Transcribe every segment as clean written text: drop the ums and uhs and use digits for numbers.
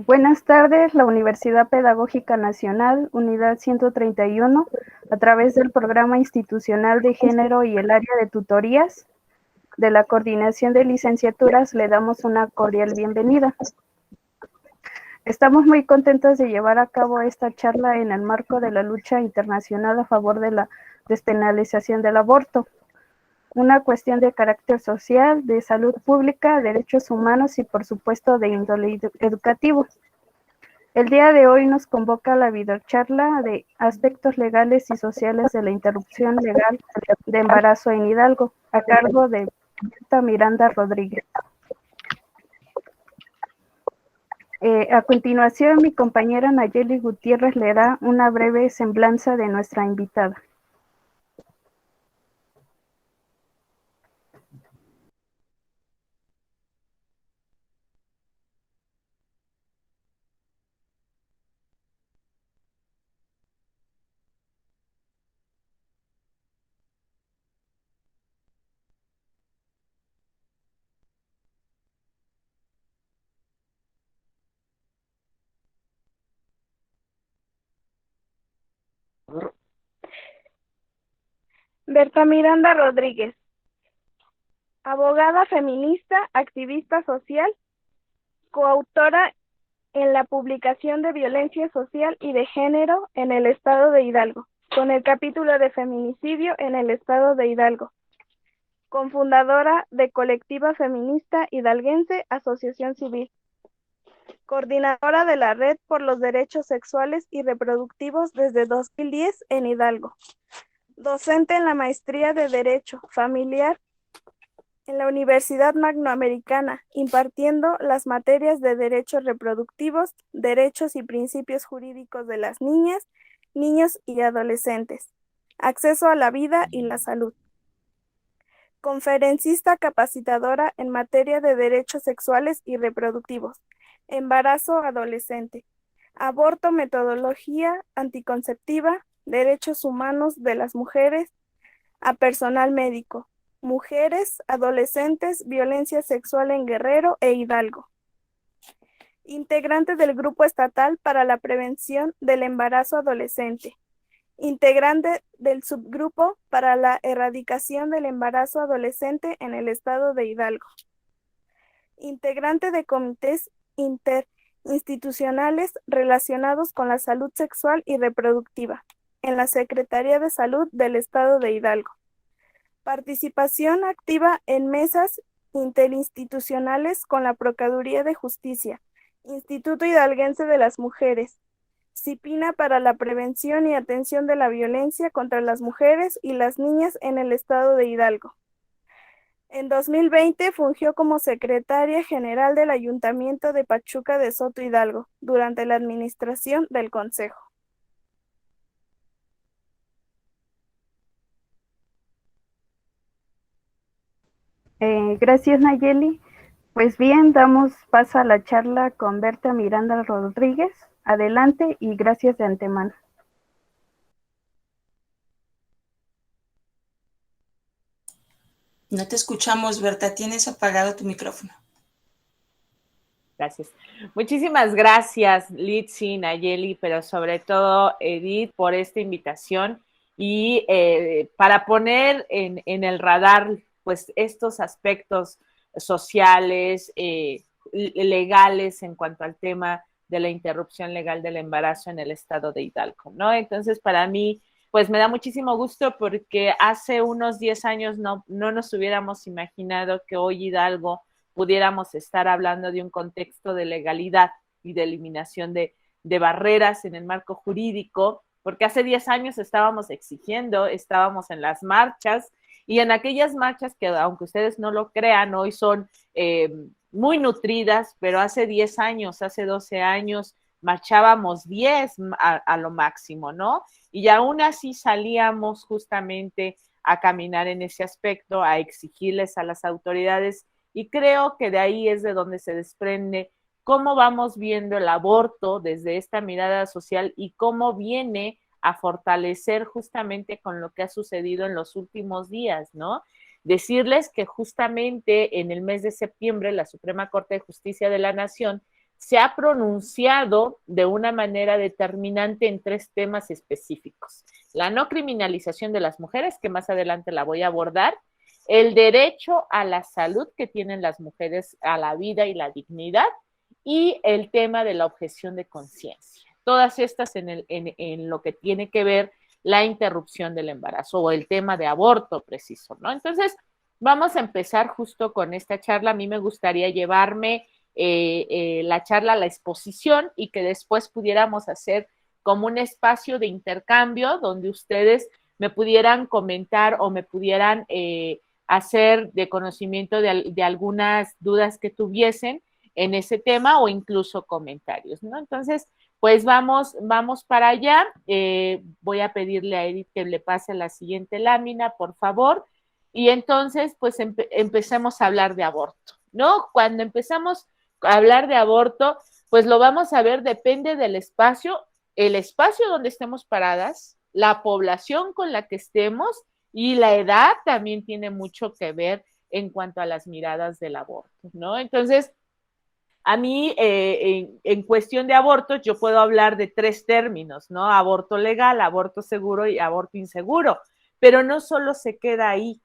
Buenas tardes, la Universidad Pedagógica Nacional, Unidad 131, a través del Programa Institucional de Género y el área de tutorías de la Coordinación de Licenciaturas, le damos una cordial bienvenida. Estamos muy contentos de llevar a cabo esta charla en el marco de la lucha internacional a favor de la despenalización del aborto, una cuestión de carácter social, de salud pública, derechos humanos y por supuesto de índole educativo. El día de hoy nos convoca la videocharla de aspectos legales y sociales de la interrupción legal de embarazo en Hidalgo, a cargo de Berta Miranda Rodríguez. A continuación, mi compañera Nayeli Gutiérrez le da una breve semblanza de nuestra invitada. Berta Miranda Rodríguez, abogada feminista, activista social, coautora en la publicación de violencia social y de género en el estado de Hidalgo, con el capítulo de feminicidio en el estado de Hidalgo, cofundadora de Colectiva Feminista Hidalguense Asociación Civil, coordinadora de la Red por los Derechos Sexuales y Reproductivos desde 2010 en Hidalgo, docente en la Maestría de Derecho Familiar en la Universidad Magnoamericana, impartiendo las materias de derechos reproductivos, derechos y principios jurídicos de las niñas, niños y adolescentes, acceso a la vida y la salud. Conferencista capacitadora en materia de derechos sexuales y reproductivos, embarazo adolescente, aborto, metodología anticonceptiva, derechos humanos de las mujeres, a personal médico, mujeres, adolescentes, violencia sexual en Guerrero e Hidalgo. Integrante del Grupo Estatal para la Prevención del Embarazo Adolescente. Integrante del Subgrupo para la Erradicación del Embarazo Adolescente en el estado de Hidalgo. Integrante de comités interinstitucionales relacionados con la salud sexual y reproductiva en la Secretaría de Salud del estado de Hidalgo. Participación activa en mesas interinstitucionales con la Procuraduría de Justicia, Instituto Hidalguense de las Mujeres, CIPINA para la prevención y atención de la violencia contra las mujeres y las niñas en el estado de Hidalgo. En 2020 fungió como secretaria general del Ayuntamiento de Pachuca de Soto Hidalgo durante la administración del Consejo. Gracias, Nayeli. Pues bien, damos paso a la charla con Berta Miranda Rodríguez. Adelante y gracias de antemano. No te escuchamos, Berta. Tienes apagado tu micrófono. Gracias. Muchísimas gracias, Litsi, Nayeli, pero sobre todo Edith, por esta invitación y para poner en el radar pues estos aspectos sociales, legales en cuanto al tema de la interrupción legal del embarazo en el estado de Hidalgo, ¿no? Entonces, para mí, pues me da muchísimo gusto porque hace unos 10 años no nos hubiéramos imaginado que hoy Hidalgo pudiéramos estar hablando de un contexto de legalidad y de eliminación de barreras en el marco jurídico, porque hace 10 años estábamos exigiendo, estábamos en las marchas, y en aquellas marchas que, aunque ustedes no lo crean, hoy son muy nutridas, pero hace 10 años, hace 12 años, marchábamos 10 a lo máximo, ¿no? Y aún así salíamos justamente a caminar en ese aspecto, a exigirles a las autoridades, y creo que de ahí es de donde se desprende cómo vamos viendo el aborto desde esta mirada social y cómo viene a fortalecer justamente con lo que ha sucedido en los últimos días, ¿no? Decirles que justamente en el mes de septiembre la Suprema Corte de Justicia de la Nación se ha pronunciado de una manera determinante en 3 temas específicos. La no criminalización de las mujeres, que más adelante la voy a abordar, el derecho a la salud que tienen las mujeres, a la vida y la dignidad, y el tema de la objeción de conciencia. Todas estas en lo que tiene que ver la interrupción del embarazo o el tema de aborto preciso, ¿no? Entonces, vamos a empezar justo con esta charla. A mí me gustaría llevarme la charla a la exposición y que después pudiéramos hacer como un espacio de intercambio donde ustedes me pudieran comentar o me pudieran hacer de conocimiento de algunas dudas que tuviesen en ese tema o incluso comentarios, ¿no? Entonces, pues vamos para allá. Voy a pedirle a Edith que le pase la siguiente lámina, por favor. Y entonces, pues empecemos a hablar de aborto, ¿no? Cuando empezamos a hablar de aborto, pues lo vamos a ver, depende del espacio, el espacio donde estemos paradas, la población con la que estemos y la edad también tiene mucho que ver en cuanto a las miradas del aborto, ¿no? Entonces, a mí, en cuestión de abortos, yo puedo hablar de 3 términos, ¿no? Aborto legal, aborto seguro y aborto inseguro, pero no solo se queda ahí.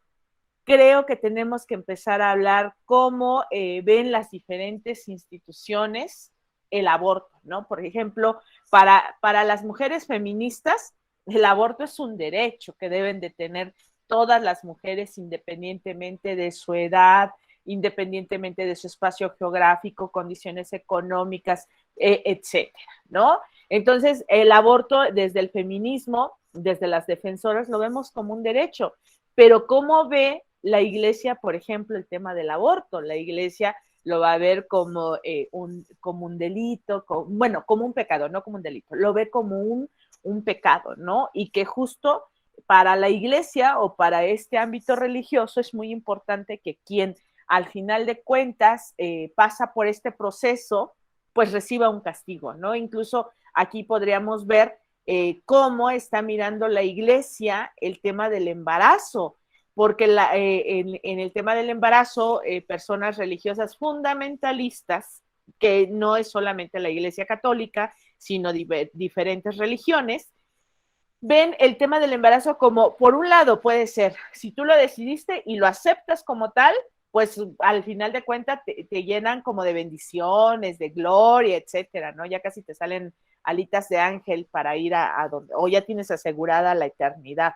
Creo que tenemos que empezar a hablar cómo ven las diferentes instituciones el aborto, ¿no? Por ejemplo, para las mujeres feministas, el aborto es un derecho que deben de tener todas las mujeres independientemente de su edad, independientemente de su espacio geográfico, condiciones económicas, etcétera, ¿no? Entonces, el aborto desde el feminismo, desde las defensoras, lo vemos como un derecho, pero ¿cómo ve la Iglesia, por ejemplo, el tema del aborto? La Iglesia lo va a ver como un delito, como un pecado, no como un delito, lo ve como un pecado, ¿no? Y que justo para la Iglesia o para este ámbito religioso es muy importante que quien al final de cuentas pasa por este proceso, pues reciba un castigo, ¿no? Incluso aquí podríamos ver cómo está mirando la Iglesia el tema del embarazo, porque en el tema del embarazo, personas religiosas fundamentalistas, que no es solamente la Iglesia Católica, sino diferentes religiones, ven el tema del embarazo como, por un lado, puede ser, si tú lo decidiste y lo aceptas como tal, pues al final de cuentas te llenan como de bendiciones, de gloria, etcétera, ¿no? Ya casi te salen alitas de ángel para ir a donde, o ya tienes asegurada la eternidad,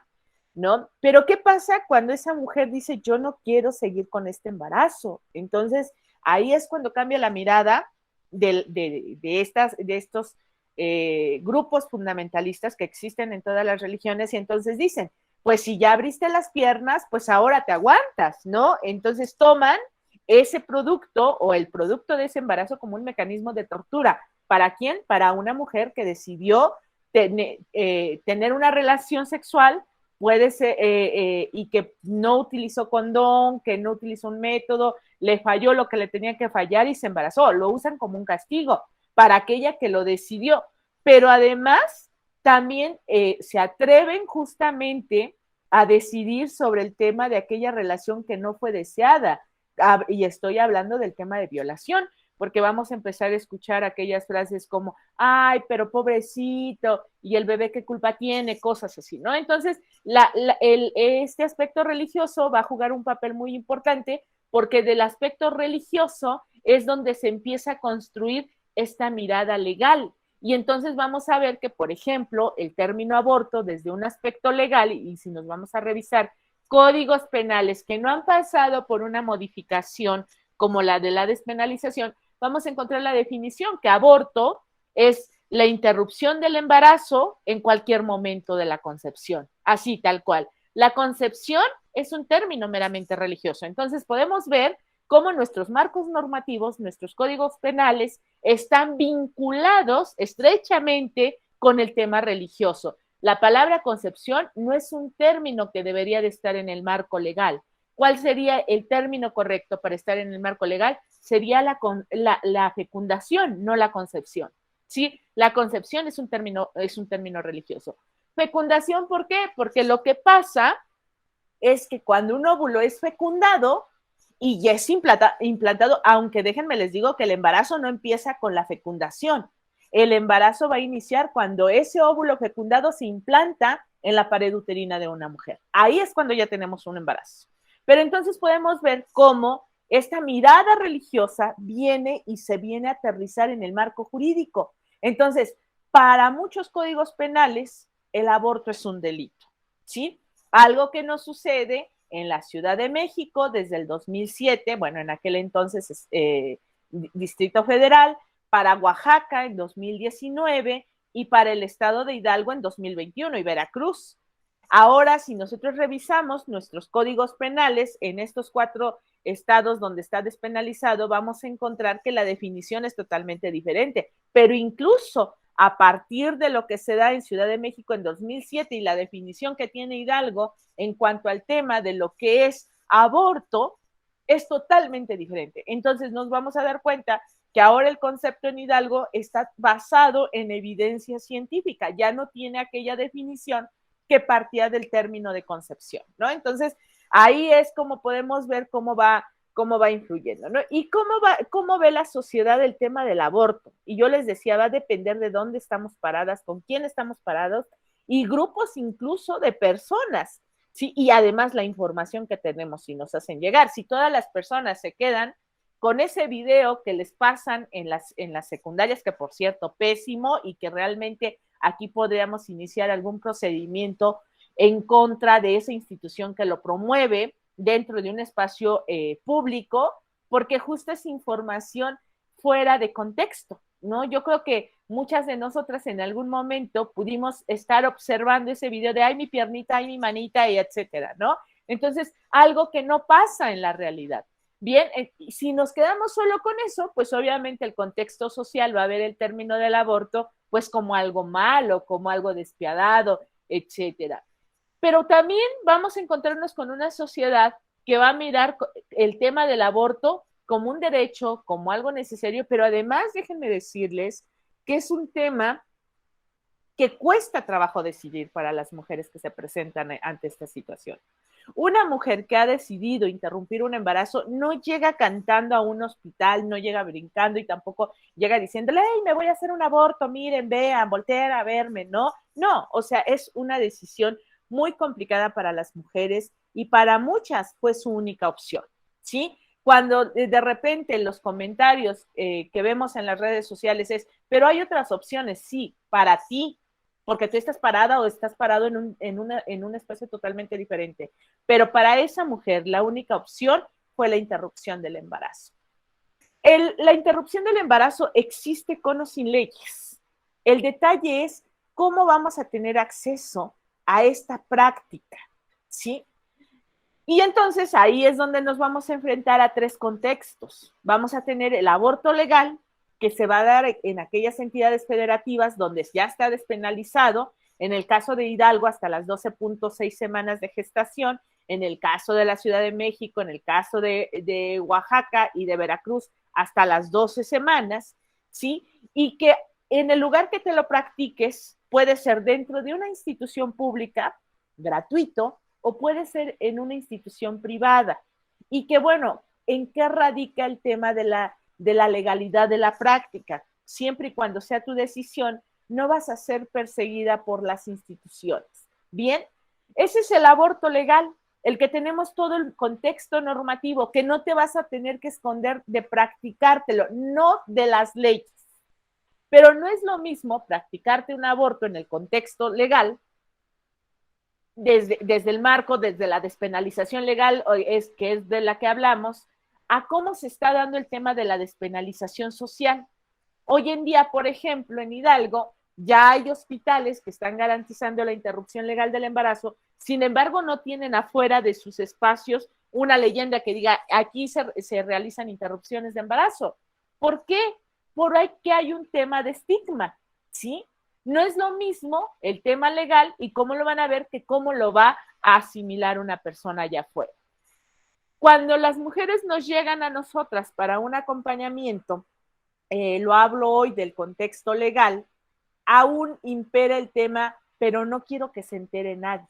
¿no? Pero ¿qué pasa cuando esa mujer dice, yo no quiero seguir con este embarazo? Entonces, ahí es cuando cambia la mirada de estos grupos fundamentalistas que existen en todas las religiones y entonces dicen, pues si ya abriste las piernas, pues ahora te aguantas, ¿no? Entonces toman ese producto o el producto de ese embarazo como un mecanismo de tortura. ¿Para quién? Para una mujer que decidió tener una relación sexual, puede ser, y que no utilizó condón, que no utilizó un método, le falló lo que le tenía que fallar y se embarazó. Lo usan como un castigo para aquella que lo decidió. Pero además también se atreven justamente a decidir sobre el tema de aquella relación que no fue deseada. Y estoy hablando del tema de violación, porque vamos a empezar a escuchar aquellas frases como, ay, pero pobrecito, y el bebé qué culpa tiene, cosas así, ¿no? Entonces, este aspecto religioso va a jugar un papel muy importante, porque del aspecto religioso es donde se empieza a construir esta mirada legal. Y entonces vamos a ver que, por ejemplo, el término aborto desde un aspecto legal, y si nos vamos a revisar códigos penales que no han pasado por una modificación como la de la despenalización, vamos a encontrar la definición que aborto es la interrupción del embarazo en cualquier momento de la concepción, así tal cual. La concepción es un término meramente religioso, entonces podemos ver cómo nuestros marcos normativos, nuestros códigos penales están vinculados estrechamente con el tema religioso. La palabra concepción no es un término que debería de estar en el marco legal. ¿Cuál sería el término correcto para estar en el marco legal? Sería la fecundación, no la concepción. ¿Sí? La concepción es un término religioso. Fecundación, ¿por qué? Porque lo que pasa es que cuando un óvulo es fecundado, y ya es implantado, aunque déjenme les digo que el embarazo no empieza con la fecundación. El embarazo va a iniciar cuando ese óvulo fecundado se implanta en la pared uterina de una mujer. Ahí es cuando ya tenemos un embarazo. Pero entonces podemos ver cómo esta mirada religiosa viene y se viene a aterrizar en el marco jurídico. Entonces, para muchos códigos penales, el aborto es un delito, ¿sí? Algo que no sucede en la Ciudad de México desde el 2007, bueno, en aquel entonces Distrito Federal, para Oaxaca en 2019 y para el estado de Hidalgo en 2021 y Veracruz. Ahora, si nosotros revisamos nuestros códigos penales en estos 4 estados donde está despenalizado, vamos a encontrar que la definición es totalmente diferente, pero incluso a partir de lo que se da en Ciudad de México en 2007 y la definición que tiene Hidalgo en cuanto al tema de lo que es aborto, es totalmente diferente. Entonces nos vamos a dar cuenta que ahora el concepto en Hidalgo está basado en evidencia científica, ya no tiene aquella definición que partía del término de concepción, ¿no? Entonces, ahí es como podemos ver cómo va influyendo, ¿no? Y cómo ve la sociedad el tema del aborto. Y yo les decía, va a depender de dónde estamos paradas, con quién estamos parados, y grupos incluso de personas, ¿sí? Y además la información que tenemos y nos hacen llegar. Si todas las personas se quedan con ese video que les pasan en las secundarias, que por cierto, pésimo, y que realmente aquí podríamos iniciar algún procedimiento en contra de esa institución que lo promueve dentro de un espacio público, porque justo es información fuera de contexto, ¿no? Yo creo que muchas de nosotras en algún momento pudimos estar observando ese video de, ay, mi piernita, ay, mi manita, y etcétera, ¿no? Entonces, algo que no pasa en la realidad. Bien, si nos quedamos solo con eso, pues obviamente el contexto social va a ver el término del aborto pues como algo malo, como algo despiadado, etcétera. Pero también vamos a encontrarnos con una sociedad que va a mirar el tema del aborto como un derecho, como algo necesario, pero además déjenme decirles que es un tema que cuesta trabajo decidir para las mujeres que se presentan ante esta situación. Una mujer que ha decidido interrumpir un embarazo no llega cantando a un hospital, no llega brincando y tampoco llega diciéndole, hey, me voy a hacer un aborto, miren, vean, volteen a verme, ¿no? No, o sea, es una decisión muy complicada para las mujeres y para muchas fue su única opción, ¿sí? Cuando de repente los comentarios que vemos en las redes sociales es, pero hay otras opciones, sí, para ti, porque tú estás parada o estás parado en un espacio totalmente diferente. Pero para esa mujer la única opción fue la interrupción del embarazo. La interrupción del embarazo existe con o sin leyes. El detalle es cómo vamos a tener acceso a esta práctica, ¿sí? Y entonces ahí es donde nos vamos a enfrentar a 3 contextos. Vamos a tener el aborto legal, que se va a dar en aquellas entidades federativas donde ya está despenalizado, en el caso de Hidalgo hasta las 12.6 semanas de gestación, en el caso de la Ciudad de México, en el caso de Oaxaca y de Veracruz hasta las 12 semanas, ¿sí? Y que en el lugar que te lo practiques puede ser dentro de una institución pública, gratuito, o puede ser en una institución privada. Y que bueno, ¿en qué radica el tema de la legalidad de la práctica? Siempre y cuando sea tu decisión, no vas a ser perseguida por las instituciones. Bien, ese es el aborto legal, el que tenemos todo el contexto normativo, que no te vas a tener que esconder de practicártelo, no de las leyes. Pero no es lo mismo practicarte un aborto en el contexto legal, desde el marco, desde la despenalización legal, que es de la que hablamos, a cómo se está dando el tema de la despenalización social. Hoy en día, por ejemplo, en Hidalgo, ya hay hospitales que están garantizando la interrupción legal del embarazo, sin embargo, no tienen afuera de sus espacios una leyenda que diga, aquí se realizan interrupciones de embarazo. ¿Por qué? Porque hay un tema de estigma, ¿sí? No es lo mismo el tema legal y cómo lo van a ver que cómo lo va a asimilar una persona allá afuera. Cuando las mujeres nos llegan a nosotras para un acompañamiento, lo hablo hoy del contexto legal, aún impera el tema, pero no quiero que se entere nadie.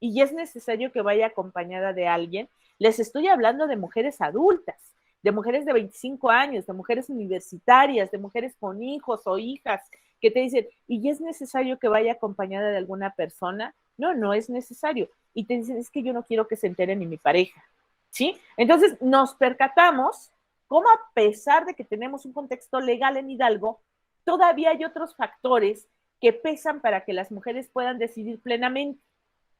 y es necesario que vaya acompañada de alguien. Les estoy hablando de mujeres adultas, de mujeres de 25 años, de mujeres universitarias, de mujeres con hijos o hijas, que te dicen, ¿y es necesario que vaya acompañada de alguna persona? No, no es necesario. Y te dicen, es que yo no quiero que se entere ni mi pareja, ¿sí? Entonces nos percatamos cómo, a pesar de que tenemos un contexto legal en Hidalgo, todavía hay otros factores que pesan para que las mujeres puedan decidir plenamente,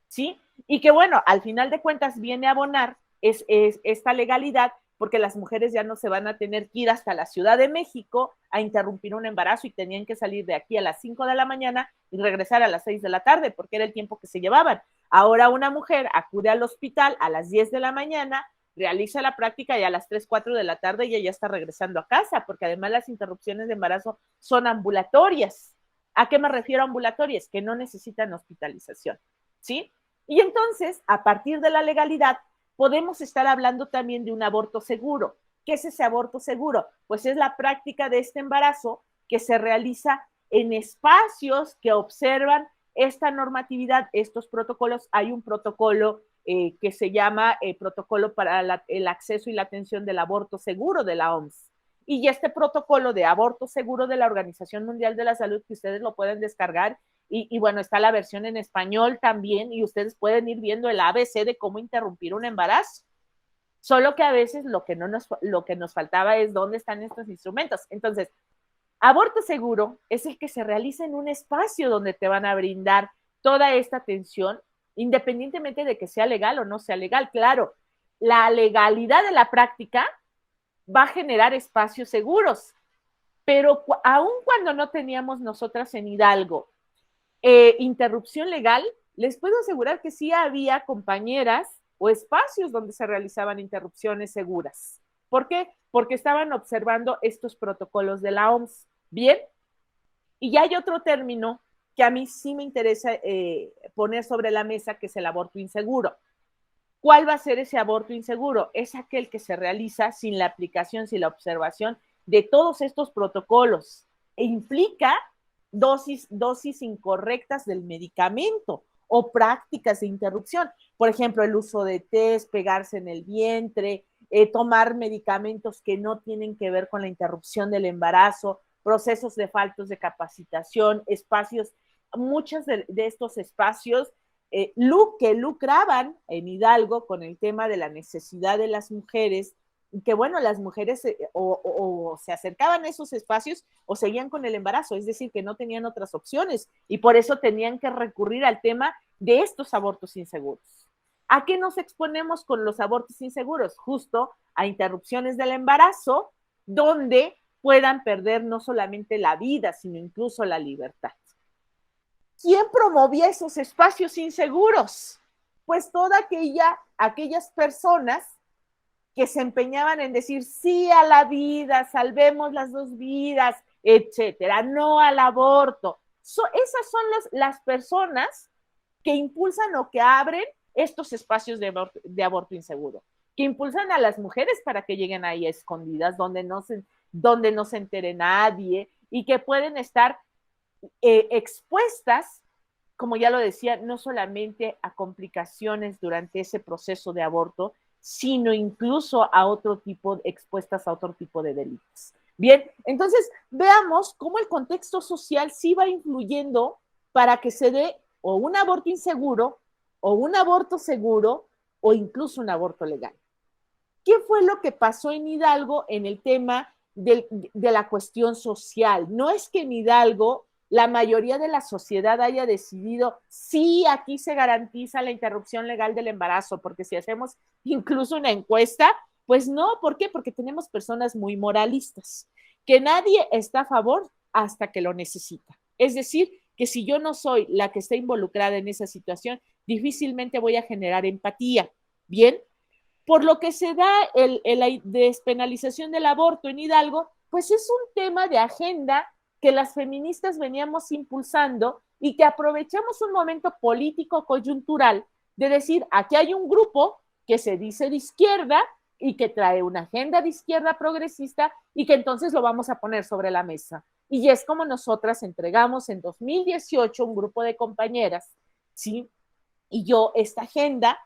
¿sí? Y que bueno, al final de cuentas viene a abonar esta legalidad, porque las mujeres ya no se van a tener que ir hasta la Ciudad de México a interrumpir un embarazo y tenían que salir de aquí a las 5 de la mañana y regresar a las 6 de la tarde, porque era el tiempo que se llevaban. Ahora una mujer acude al hospital a las 10 de la mañana, realiza la práctica y a las 3, 4 de la tarde ella ya está regresando a casa, porque además las interrupciones de embarazo son ambulatorias. ¿A qué me refiero a ambulatorias? Que no necesitan hospitalización, ¿sí? Y entonces, a partir de la legalidad, podemos estar hablando también de un aborto seguro. ¿Qué es ese aborto seguro? Pues es la práctica de este embarazo que se realiza en espacios que observan esta normatividad, estos protocolos. Hay un protocolo que se llama Protocolo para el acceso y la atención del aborto seguro de la OMS. Y este protocolo de aborto seguro de la Organización Mundial de la Salud, que ustedes lo pueden descargar, y bueno, está la versión en español también, y ustedes pueden ir viendo el ABC de cómo interrumpir un embarazo. Solo que a veces lo que nos faltaba es dónde están estos instrumentos. Entonces, aborto seguro es el que se realiza en un espacio donde te van a brindar toda esta atención, independientemente de que sea legal o no sea legal. Claro, la legalidad de la práctica va a generar espacios seguros, pero aun cuando no teníamos nosotras en Hidalgo interrupción legal, les puedo asegurar que sí había compañeras o espacios donde se realizaban interrupciones seguras. ¿Por qué? Porque estaban observando estos protocolos de la OMS. Bien, y ya hay otro término que a mí sí me interesa poner sobre la mesa, que es el aborto inseguro. ¿Cuál va a ser ese aborto inseguro? Es aquel que se realiza sin la aplicación, sin la observación de todos estos protocolos e implica dosis incorrectas del medicamento o prácticas de interrupción. Por ejemplo, el uso de test, pegarse en el vientre, tomar medicamentos que no tienen que ver con la interrupción del embarazo, procesos de faltos de capacitación, espacios, muchos de estos espacios que lucraban en Hidalgo con el tema de la necesidad de las mujeres, que bueno, las mujeres o se acercaban a esos espacios o seguían con el embarazo, es decir, que no tenían otras opciones y por eso tenían que recurrir al tema de estos abortos inseguros. ¿A qué nos exponemos con los abortos inseguros? Justo a interrupciones del embarazo donde puedan perder no solamente la vida, sino incluso la libertad. ¿Quién promovía esos espacios inseguros? Pues todas aquellas personas que se empeñaban en decir sí a la vida, salvemos las dos vidas, etcétera, no al aborto. Esas son las personas que impulsan o que abren estos espacios de aborto inseguro, que impulsan a las mujeres para que lleguen ahí escondidas, donde no se entere nadie y que pueden estar expuestas, como ya lo decía, no solamente a complicaciones durante ese proceso de aborto, sino incluso expuestas a otro tipo de delitos. Bien, entonces veamos cómo el contexto social sí va influyendo para que se dé o un aborto inseguro, o un aborto seguro, o incluso un aborto legal. ¿Qué fue lo que pasó en Hidalgo en el tema de la cuestión social? No es que en Hidalgo la mayoría de la sociedad haya decidido, sí, aquí se garantiza la interrupción legal del embarazo, porque si hacemos incluso una encuesta, pues no, ¿por qué? Porque tenemos personas muy moralistas, que nadie está a favor hasta que lo necesita. Es decir, que si yo no soy la que está involucrada en esa situación, difícilmente voy a generar empatía. Bien, por lo que se da la despenalización del aborto en Hidalgo, pues es un tema de agenda que las feministas veníamos impulsando y que aprovechamos un momento político coyuntural de decir, aquí hay un grupo que se dice de izquierda y que trae una agenda de izquierda progresista y que entonces lo vamos a poner sobre la mesa. Y es como nosotras entregamos en 2018 un grupo de compañeras, ¿sí? y yo esta agenda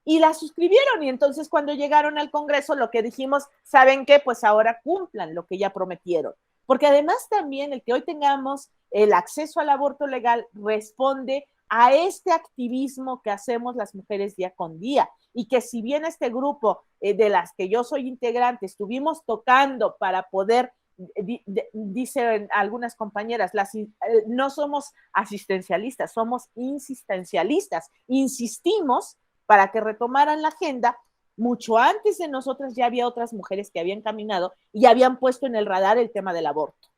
y la suscribieron. Y entonces cuando llegaron al Congreso, lo que dijimos, ¿saben qué? Pues ahora cumplan lo que ya prometieron. Porque además también el que hoy tengamos el acceso al aborto legal responde a este activismo que hacemos las mujeres día con día. Y que si bien este grupo de las que yo soy integrante estuvimos tocando para poder, dicen algunas compañeras, no somos asistencialistas, somos insistencialistas. Insistimos para que retomaran la agenda. Mucho antes de nosotras ya había otras mujeres que habían caminado y habían puesto en el radar el tema del aborto.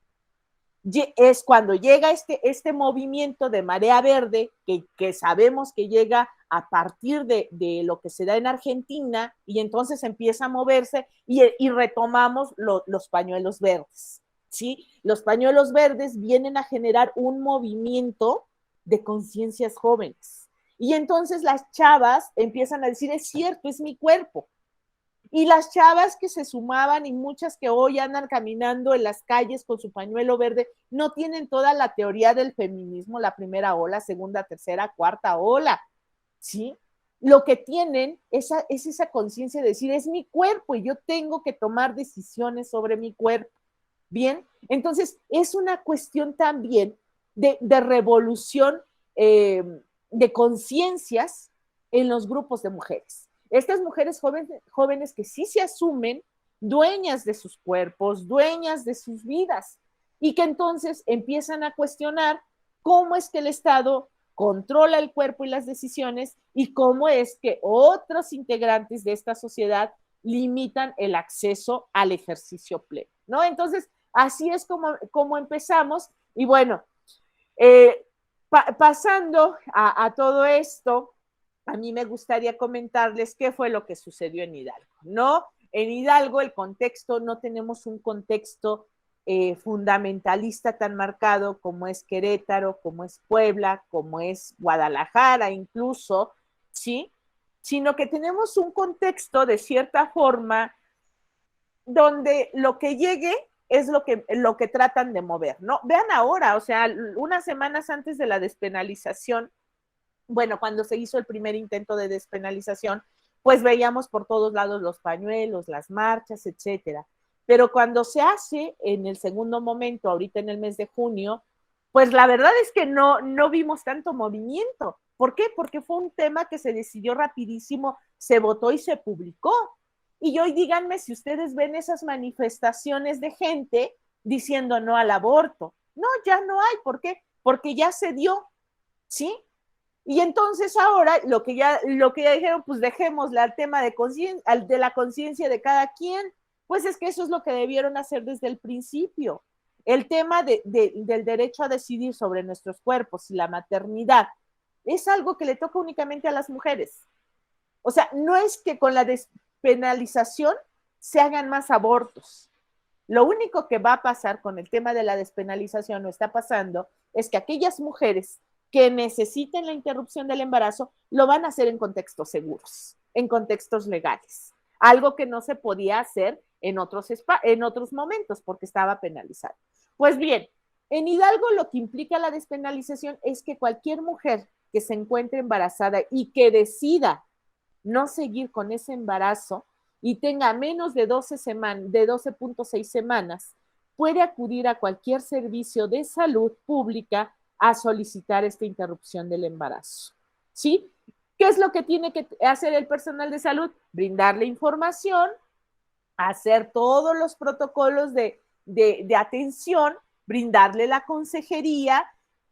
Es cuando llega este movimiento de marea verde, que sabemos que llega a partir de lo que se da en Argentina, y entonces empieza a moverse y retomamos los pañuelos verdes, ¿sí? Los pañuelos verdes vienen a generar un movimiento de conciencias jóvenes. Y entonces las chavas empiezan a decir, es cierto, es mi cuerpo. Y las chavas que se sumaban y muchas que hoy andan caminando en las calles con su pañuelo verde, no tienen toda la teoría del feminismo, la primera ola, segunda, tercera, cuarta ola, ¿sí? Lo que tienen es esa conciencia de decir, es mi cuerpo y yo tengo que tomar decisiones sobre mi cuerpo. Bien, entonces es una cuestión también de revolución de conciencias en los grupos de mujeres. Estas mujeres jóvenes que sí se asumen dueñas de sus cuerpos, dueñas de sus vidas, y que entonces empiezan a cuestionar cómo es que el Estado controla el cuerpo y las decisiones y cómo es que otros integrantes de esta sociedad limitan el acceso al ejercicio pleno, ¿no? Entonces, así es como empezamos. Y bueno, pasando a todo esto, a mí me gustaría comentarles qué fue lo que sucedió en Hidalgo, ¿no? En Hidalgo el contexto, no tenemos un contexto fundamentalista tan marcado como es Querétaro, como es Puebla, como es Guadalajara incluso, ¿sí? Sino que tenemos un contexto de cierta forma donde lo que llegue es lo que tratan de mover, ¿no? Vean ahora, o sea, unas semanas antes de la despenalización, bueno, cuando se hizo el primer intento de despenalización, pues veíamos por todos lados los pañuelos, las marchas, etcétera. Pero cuando se hace en el segundo momento, ahorita en el mes de junio, pues la verdad es que no vimos tanto movimiento. ¿Por qué? Porque fue un tema que se decidió rapidísimo, se votó y se publicó. Y hoy díganme si ustedes ven esas manifestaciones de gente diciendo no al aborto. No, ya no hay. ¿Por qué? Porque ya se dio, ¿sí? Y entonces ahora lo que ya dijeron, pues dejémosle al tema de la conciencia de cada quien. Pues es que eso es lo que debieron hacer desde el principio. El tema del derecho a decidir sobre nuestros cuerpos y la maternidad es algo que le toca únicamente a las mujeres. O sea, no es que con la despenalización se hagan más abortos. Lo único que va a pasar con el tema de la despenalización, o está pasando, es que aquellas mujeres que necesiten la interrupción del embarazo lo van a hacer en contextos seguros, en contextos legales. Algo que no se podía hacer en otros momentos porque estaba penalizado. Pues bien, en Hidalgo lo que implica la despenalización es que cualquier mujer que se encuentre embarazada y que decida no seguir con ese embarazo y tenga menos de 12.6 semanas, puede acudir a cualquier servicio de salud pública a solicitar esta interrupción del embarazo, ¿sí? ¿Qué es lo que tiene que hacer el personal de salud? Brindarle información, hacer todos los protocolos de atención, brindarle la consejería.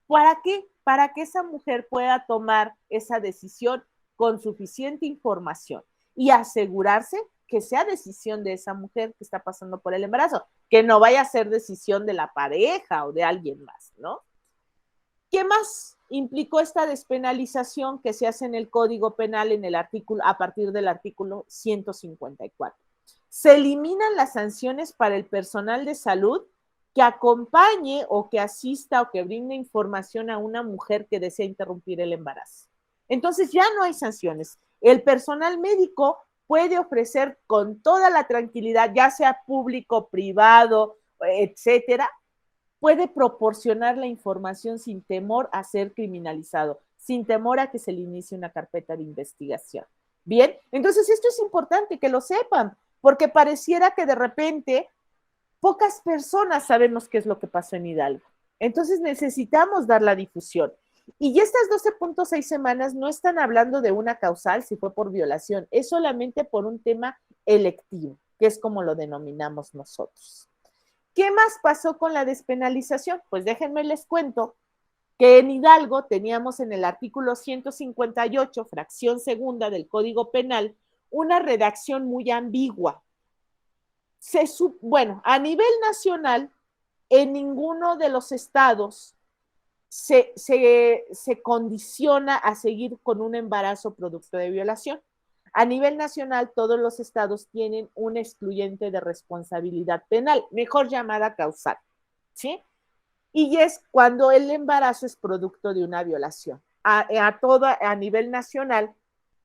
¿Para qué? Para que esa mujer pueda tomar esa decisión con suficiente información y asegurarse que sea decisión de esa mujer que está pasando por el embarazo, que no vaya a ser decisión de la pareja o de alguien más, ¿no? ¿Qué más implicó esta despenalización que se hace en el Código Penal a partir del artículo 154? Se eliminan las sanciones para el personal de salud que acompañe o que asista o que brinde información a una mujer que desea interrumpir el embarazo. Entonces ya no hay sanciones. El personal médico puede ofrecer con toda la tranquilidad, ya sea público, privado, etcétera, puede proporcionar la información sin temor a ser criminalizado. sin temor a que se le inicie una carpeta de investigación. Bien, entonces esto es importante que lo sepan, porque pareciera que de repente pocas personas sabemos qué es lo que pasó en Hidalgo. Entonces necesitamos dar la difusión. Y estas 12.6 semanas no están hablando de una causal si fue por violación, es solamente por un tema electivo, que es como lo denominamos nosotros. ¿Qué más pasó con la despenalización? Pues déjenme les cuento que en Hidalgo teníamos en el artículo 158, fracción segunda del Código Penal, una redacción muy ambigua. Bueno, a nivel nacional, en ninguno de los estados se condiciona a seguir con un embarazo producto de violación. A nivel nacional, todos los estados tienen un excluyente de responsabilidad penal, mejor llamada causal, ¿sí? Y es cuando el embarazo es producto de una violación. A nivel nacional,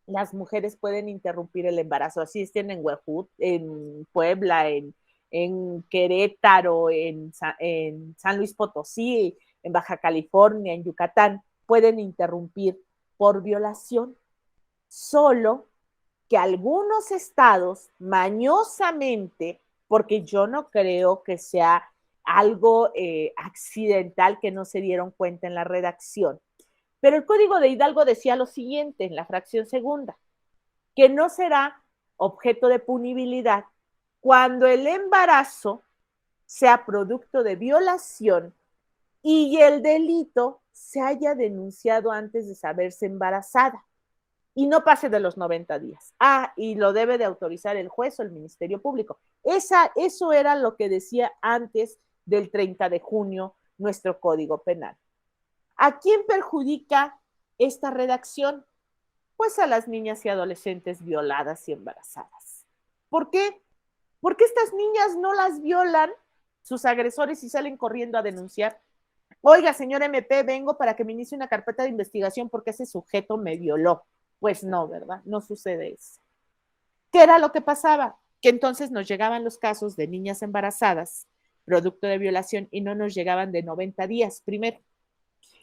las mujeres pueden interrumpir el embarazo, así estén en Huejut, en Puebla, en Querétaro, en San Luis Potosí, en Baja California, en Yucatán, pueden interrumpir por violación. Solo que algunos estados, mañosamente, porque yo no creo que sea algo accidental que no se dieron cuenta en la redacción, pero el Código de Hidalgo decía lo siguiente en la fracción segunda, que no será objeto de punibilidad cuando el embarazo sea producto de violación y el delito se haya denunciado antes de saberse embarazada y no pase de los 90 días. Y lo debe de autorizar el juez o el Ministerio Público. Eso era lo que decía antes del 30 de junio nuestro Código Penal. ¿A quién perjudica esta redacción? Pues a las niñas y adolescentes violadas y embarazadas. ¿Por qué? Porque estas niñas no las violan sus agresores y salen corriendo a denunciar. Oiga, señor MP, vengo para que me inicie una carpeta de investigación porque ese sujeto me violó. Pues no, ¿verdad? No sucede eso. ¿Qué era lo que pasaba? Que entonces nos llegaban los casos de niñas embarazadas, producto de violación, y no nos llegaban de 90 días primero.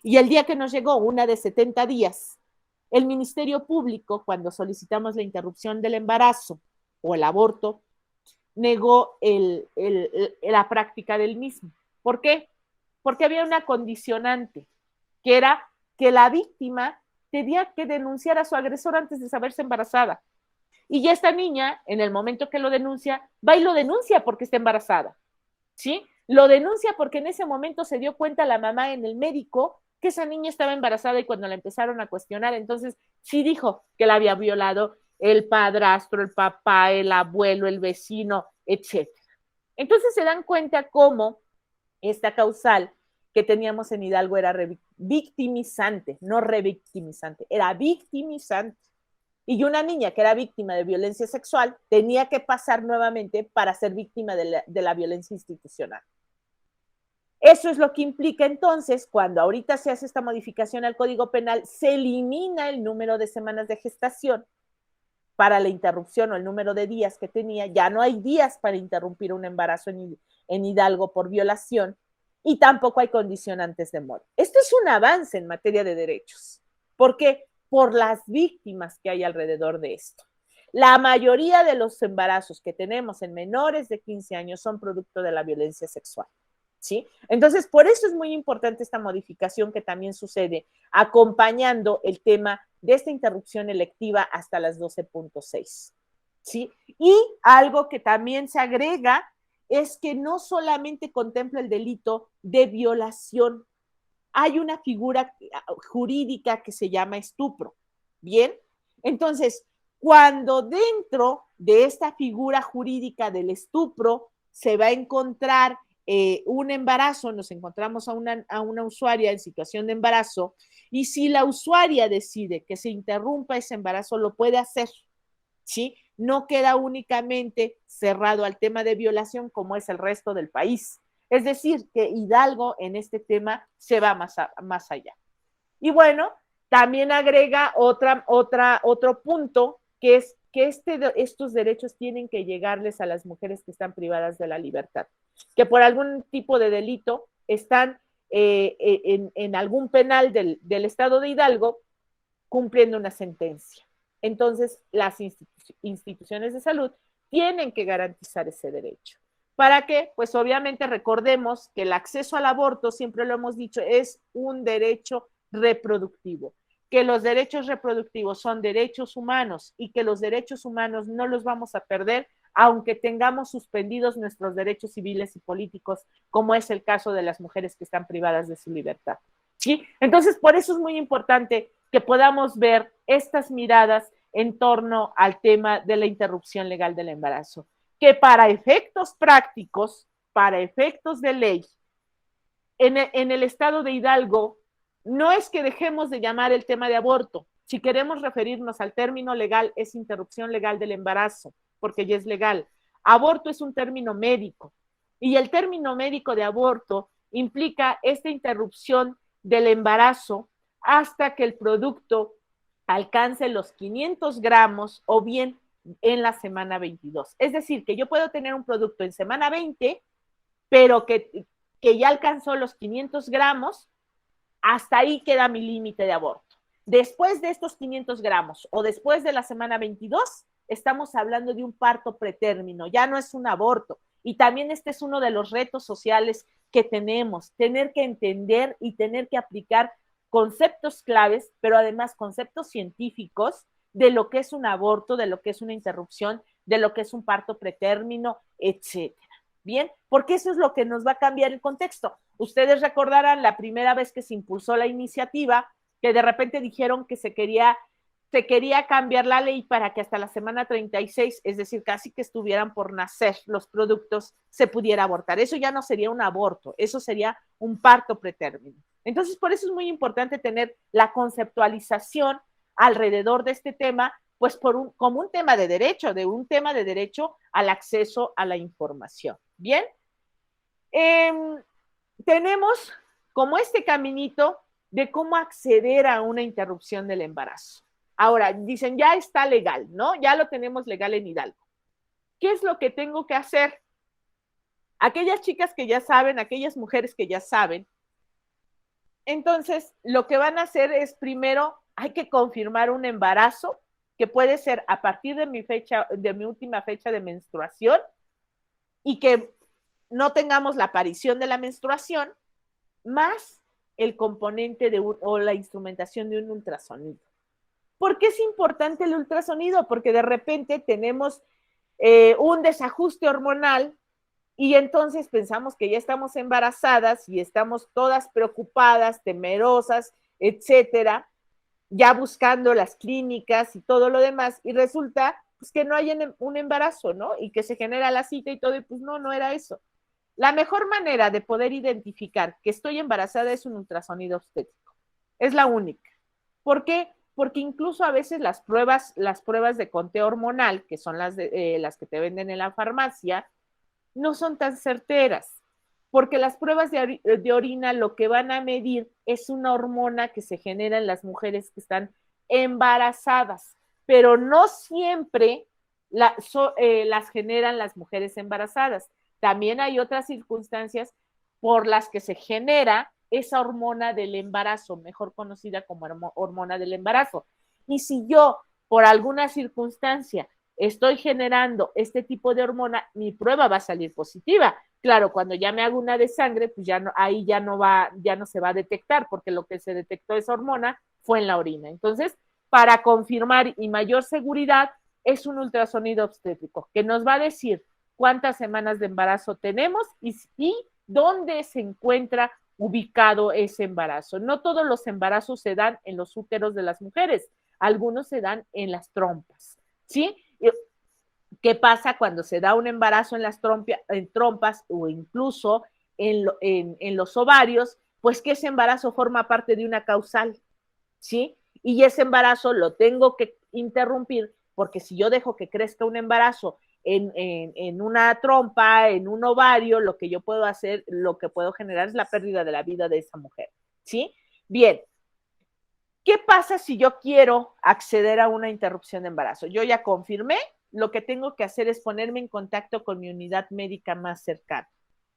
Y el día que nos llegó una de 70 días, el Ministerio Público, cuando solicitamos la interrupción del embarazo o el aborto, negó la práctica del mismo. ¿Por qué? Porque había una condicionante, que era que la víctima tenía que denunciar a su agresor antes de saberse embarazada. Y ya esta niña, en el momento que lo denuncia, va y lo denuncia porque está embarazada, ¿sí? Lo denuncia porque en ese momento se dio cuenta la mamá en el médico que esa niña estaba embarazada y cuando la empezaron a cuestionar, entonces sí dijo que la había violado el padrastro, el papá, el abuelo, el vecino, etc. Entonces se dan cuenta cómo esta causal que teníamos en Hidalgo era victimizante, no revictimizante, era victimizante. Y una niña que era víctima de violencia sexual tenía que pasar nuevamente para ser víctima de la violencia institucional. Eso es lo que implica entonces, cuando ahorita se hace esta modificación al Código Penal, se elimina el número de semanas de gestación para la interrupción o el número de días que tenía. Ya no hay días para interrumpir un embarazo en Hidalgo por violación y tampoco hay condicionantes de muerte. Esto es un avance en materia de derechos. ¿Por qué? Por las víctimas que hay alrededor de esto. La mayoría de los embarazos que tenemos en menores de 15 años son producto de la violencia sexual, ¿sí? Entonces, por eso es muy importante esta modificación que también sucede acompañando el tema de esta interrupción electiva hasta las 12.6, ¿sí? Y algo que también se agrega es que no solamente contempla el delito de violación, hay una figura jurídica que se llama estupro, ¿bien? Entonces, cuando dentro de esta figura jurídica del estupro se va a encontrar un embarazo, nos encontramos a una usuaria en situación de embarazo, y si la usuaria decide que se interrumpa ese embarazo, lo puede hacer, ¿sí? No queda únicamente cerrado al tema de violación como es el resto del país. Es decir, que Hidalgo en este tema se va más allá. Y bueno, también agrega otro punto, que es que estos derechos tienen que llegarles a las mujeres que están privadas de la libertad, que por algún tipo de delito están en algún penal del estado de Hidalgo cumpliendo una sentencia. Entonces, las instituciones de salud tienen que garantizar ese derecho. ¿Para qué? Pues obviamente recordemos que el acceso al aborto, siempre lo hemos dicho, es un derecho reproductivo, que los derechos reproductivos son derechos humanos y que los derechos humanos no los vamos a perder aunque tengamos suspendidos nuestros derechos civiles y políticos, como es el caso de las mujeres que están privadas de su libertad. ¿Sí? Entonces, por eso es muy importante que podamos ver estas miradas en torno al tema de la interrupción legal del embarazo, que para efectos prácticos, para efectos de ley, en el estado de Hidalgo, no es que dejemos de llamar el tema de aborto. Si queremos referirnos al término legal, es interrupción legal del embarazo, porque ya es legal. Aborto es un término médico, y el término médico de aborto implica esta interrupción del embarazo hasta que el producto alcance los 500 gramos o bien en la semana 22. Es decir, que yo puedo tener un producto en semana 20, pero que ya alcanzó los 500 gramos, hasta ahí queda mi límite de aborto. Después de estos 500 gramos o después de la semana 22, estamos hablando de un parto pretérmino, ya no es un aborto. Y también este es uno de los retos sociales que tenemos, tener que entender y tener que aplicar conceptos claves, pero además conceptos científicos de lo que es un aborto, de lo que es una interrupción, de lo que es un parto pretérmino, etcétera. Bien, porque eso es lo que nos va a cambiar el contexto. Ustedes recordarán la primera vez que se impulsó la iniciativa, que de repente dijeron que se quería cambiar la ley para que hasta la semana 36, es decir, casi que estuvieran por nacer los productos, se pudiera abortar. Eso ya no sería un aborto, eso sería un parto pretérmino. Entonces, por eso es muy importante tener la conceptualización alrededor de este tema, pues como un tema de derecho al acceso a la información. Bien, tenemos como este caminito de cómo acceder a una interrupción del embarazo. Ahora, dicen, ya está legal, ¿no? Ya lo tenemos legal en Hidalgo. ¿Qué es lo que tengo que hacer? Aquellas chicas que ya saben, aquellas mujeres que ya saben, entonces lo que van a hacer es primero, hay que confirmar un embarazo, que puede ser a partir de mi última fecha de menstruación, y que no tengamos la aparición de la menstruación, más el componente o la instrumentación de un ultrasonido. ¿Por qué es importante el ultrasonido? Porque de repente tenemos un desajuste hormonal y entonces pensamos que ya estamos embarazadas y estamos todas preocupadas, temerosas, etcétera, ya buscando las clínicas y todo lo demás, y resulta pues, que no hay un embarazo, ¿no? Y que se genera la cita y todo, y pues no era eso. La mejor manera de poder identificar que estoy embarazada es un ultrasonido obstétrico. Es la única. ¿Por qué? Porque incluso a veces las pruebas de conteo hormonal, que son las que te venden en la farmacia, no son tan certeras, porque las pruebas de orina lo que van a medir es una hormona que se genera en las mujeres que están embarazadas, pero no siempre las generan las mujeres embarazadas. También hay otras circunstancias por las que se genera esa hormona del embarazo, mejor conocida como hormona del embarazo. Y si yo, por alguna circunstancia, estoy generando este tipo de hormona, mi prueba va a salir positiva. Claro, cuando ya me hago una de sangre, pues ahí ya no se va a detectar, porque lo que se detectó esa hormona fue en la orina. Entonces, para confirmar y mayor seguridad, es un ultrasonido obstétrico, que nos va a decir cuántas semanas de embarazo tenemos y dónde se encuentra ubicado ese embarazo. No todos los embarazos se dan en los úteros de las mujeres, algunos se dan en las trompas, ¿sí? ¿Qué pasa cuando se da un embarazo en las trompas o incluso en los ovarios? Pues que ese embarazo forma parte de una causal, ¿sí? Y ese embarazo lo tengo que interrumpir, porque si yo dejo que crezca un embarazo en una trompa, en un ovario, lo que yo puedo hacer, lo que puedo generar es la pérdida de la vida de esa mujer, ¿sí? Bien, ¿qué pasa si yo quiero acceder a una interrupción de embarazo? Yo ya confirmé, lo que tengo que hacer es ponerme en contacto con mi unidad médica más cercana,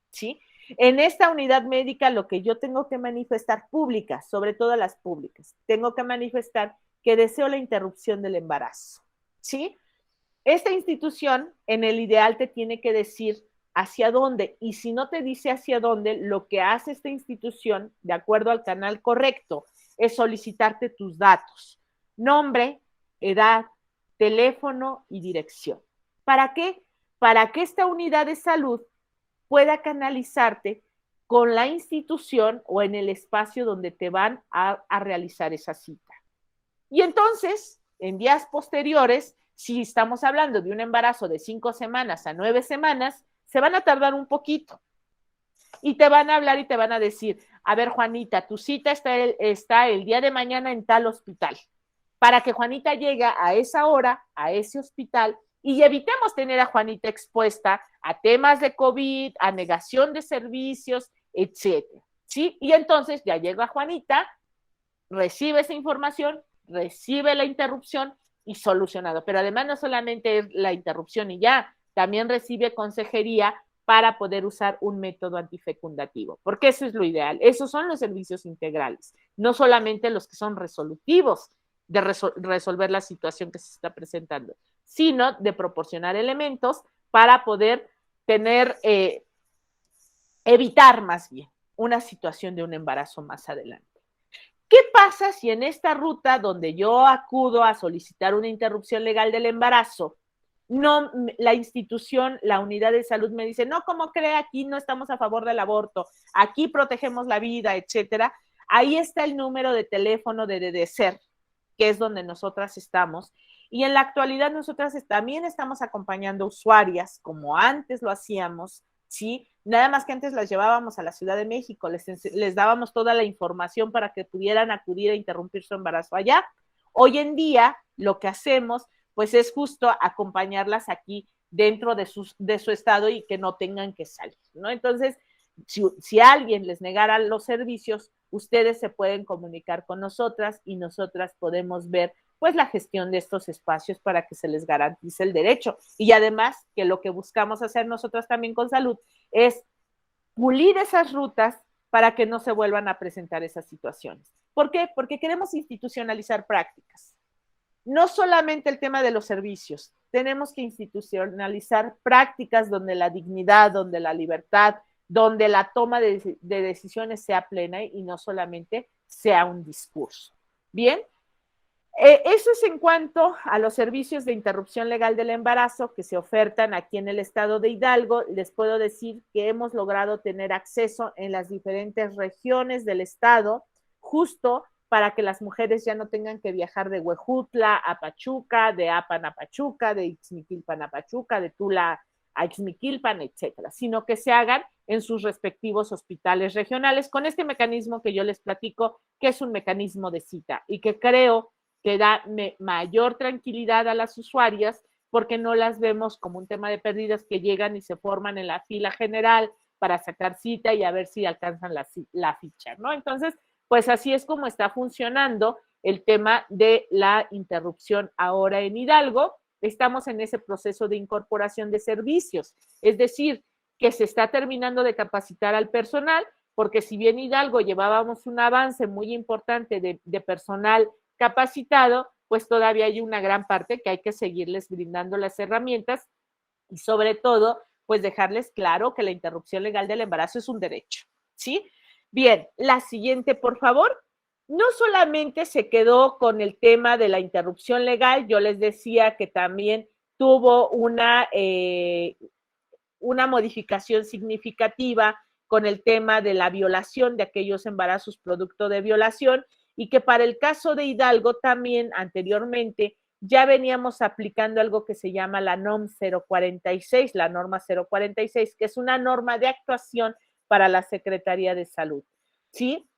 ¿sí? En esta unidad médica lo que yo tengo que manifestar, públicas, sobre todo las públicas, tengo que manifestar que deseo la interrupción del embarazo, ¿sí? Esta institución, en el ideal, te tiene que decir hacia dónde, y si no te dice hacia dónde, lo que hace esta institución, de acuerdo al canal correcto, es solicitarte tus datos: nombre, edad, teléfono y dirección. ¿Para qué? Para que esta unidad de salud pueda canalizarte con la institución o en el espacio donde te van a realizar esa cita. Y entonces, en días posteriores, si estamos hablando de un embarazo de 5 semanas a 9 semanas, se van a tardar un poquito. Y te van a hablar y te van a decir: a ver, Juanita, tu cita está el día de mañana en tal hospital. Para que Juanita llegue a esa hora, a ese hospital, y evitemos tener a Juanita expuesta a temas de COVID, a negación de servicios, etcétera, ¿sí? Y entonces ya llega Juanita, recibe esa información, recibe la interrupción y solucionado. Pero además no solamente es la interrupción y ya, también recibe consejería para poder usar un método antifecundativo, porque eso es lo ideal. Esos son los servicios integrales, no solamente los que son resolutivos de resolver la situación que se está presentando, sino de proporcionar elementos para poder tener, evitar más bien una situación de un embarazo más adelante. ¿Qué pasa si en esta ruta donde yo acudo a solicitar una interrupción legal del embarazo, no, la institución, la unidad de salud me dice: no, ¿cómo cree? Aquí no estamos a favor del aborto, aquí protegemos la vida, etcétera? Ahí está el número de teléfono de DDCER, que es donde nosotras estamos, y en la actualidad nosotras también estamos acompañando usuarias, como antes lo hacíamos, ¿sí? Nada más que antes las llevábamos a la Ciudad de México, les dábamos toda la información para que pudieran acudir a interrumpir su embarazo allá. Hoy en día, lo que hacemos, pues, es justo acompañarlas aquí dentro de su estado y que no tengan que salir, ¿no? Entonces, si alguien les negara los servicios, ustedes se pueden comunicar con nosotras y nosotras podemos ver, pues, la gestión de estos espacios para que se les garantice el derecho. Y además, que lo que buscamos hacer nosotras también con salud es pulir esas rutas para que no se vuelvan a presentar esas situaciones. ¿Por qué? Porque queremos institucionalizar prácticas. No solamente el tema de los servicios, tenemos que institucionalizar prácticas donde la dignidad, donde la libertad, donde la toma de decisiones sea plena y no solamente sea un discurso. Bien, eso es en cuanto a los servicios de interrupción legal del embarazo que se ofertan aquí en el estado de Hidalgo. Les puedo decir que hemos logrado tener acceso en las diferentes regiones del estado, justo para que las mujeres ya no tengan que viajar de Huejutla a Pachuca, de Apan a Pachuca, de Ixmiquilpan a Pachuca, de Tula a Ixmiquilpan, etcétera, sino que se hagan en sus respectivos hospitales regionales con este mecanismo que yo les platico, que es un mecanismo de cita y que creo que da mayor tranquilidad a las usuarias porque no las vemos como un tema de pérdidas que llegan y se forman en la fila general para sacar cita y a ver si alcanzan la ficha, ¿no? Entonces, pues así es como está funcionando el tema de la interrupción ahora en Hidalgo. Estamos en ese proceso de incorporación de servicios, es decir, que se está terminando de capacitar al personal, porque si bien Hidalgo llevábamos un avance muy importante de personal capacitado, pues todavía hay una gran parte que hay que seguirles brindando las herramientas y sobre todo, pues dejarles claro que la interrupción legal del embarazo es un derecho, ¿sí? Bien, la siguiente, por favor. No solamente se quedó con el tema de la interrupción legal, yo les decía que también tuvo una modificación significativa con el tema de la violación de aquellos embarazos producto de violación y que para el caso de Hidalgo también anteriormente ya veníamos aplicando algo que se llama la NOM 046, la norma 046, que es una norma de actuación para la Secretaría de Salud, ¿sí?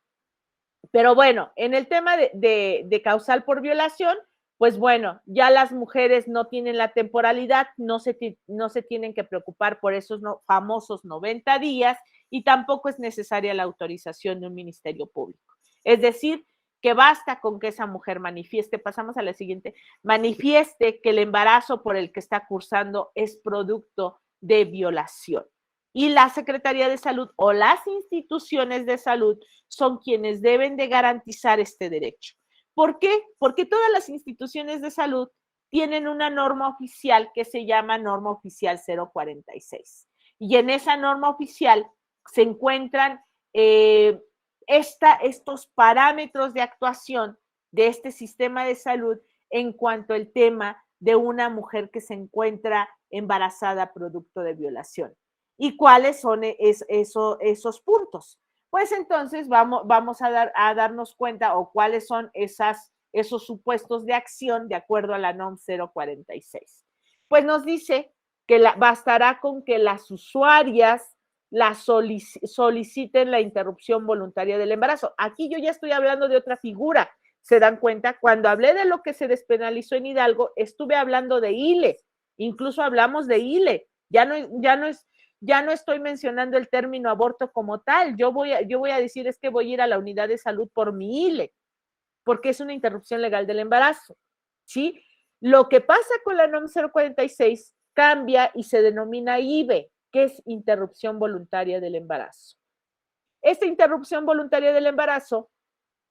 Pero bueno, en el tema de causal por violación, pues bueno, ya las mujeres no tienen la temporalidad, no se tienen que preocupar por esos famosos 90 días y tampoco es necesaria la autorización de un ministerio público. Es decir, que basta con que esa mujer manifieste, pasamos a la siguiente, manifieste que el embarazo por el que está cursando es producto de violación. Y la Secretaría de Salud o las instituciones de salud son quienes deben de garantizar este derecho. ¿Por qué? Porque todas las instituciones de salud tienen una norma oficial que se llama Norma Oficial 046. Y en esa norma oficial se encuentran estos parámetros de actuación de este sistema de salud en cuanto al tema de una mujer que se encuentra embarazada producto de violación. ¿Y cuáles son esos puntos? Pues entonces vamos a darnos cuenta o cuáles son esos supuestos de acción de acuerdo a la NOM 046. Pues nos dice que bastará con que las usuarias soliciten la interrupción voluntaria del embarazo. Aquí yo ya estoy hablando de otra figura. ¿Se dan cuenta? Cuando hablé de lo que se despenalizó en Hidalgo, estuve hablando de ILE. Incluso hablamos de ILE. Ya no estoy mencionando el término aborto como tal. Yo voy a decir es que voy a ir a la unidad de salud por mi ILE, porque es una interrupción legal del embarazo, ¿sí? Lo que pasa con la NOM 046 cambia y se denomina IVE, que es interrupción voluntaria del embarazo. Esta interrupción voluntaria del embarazo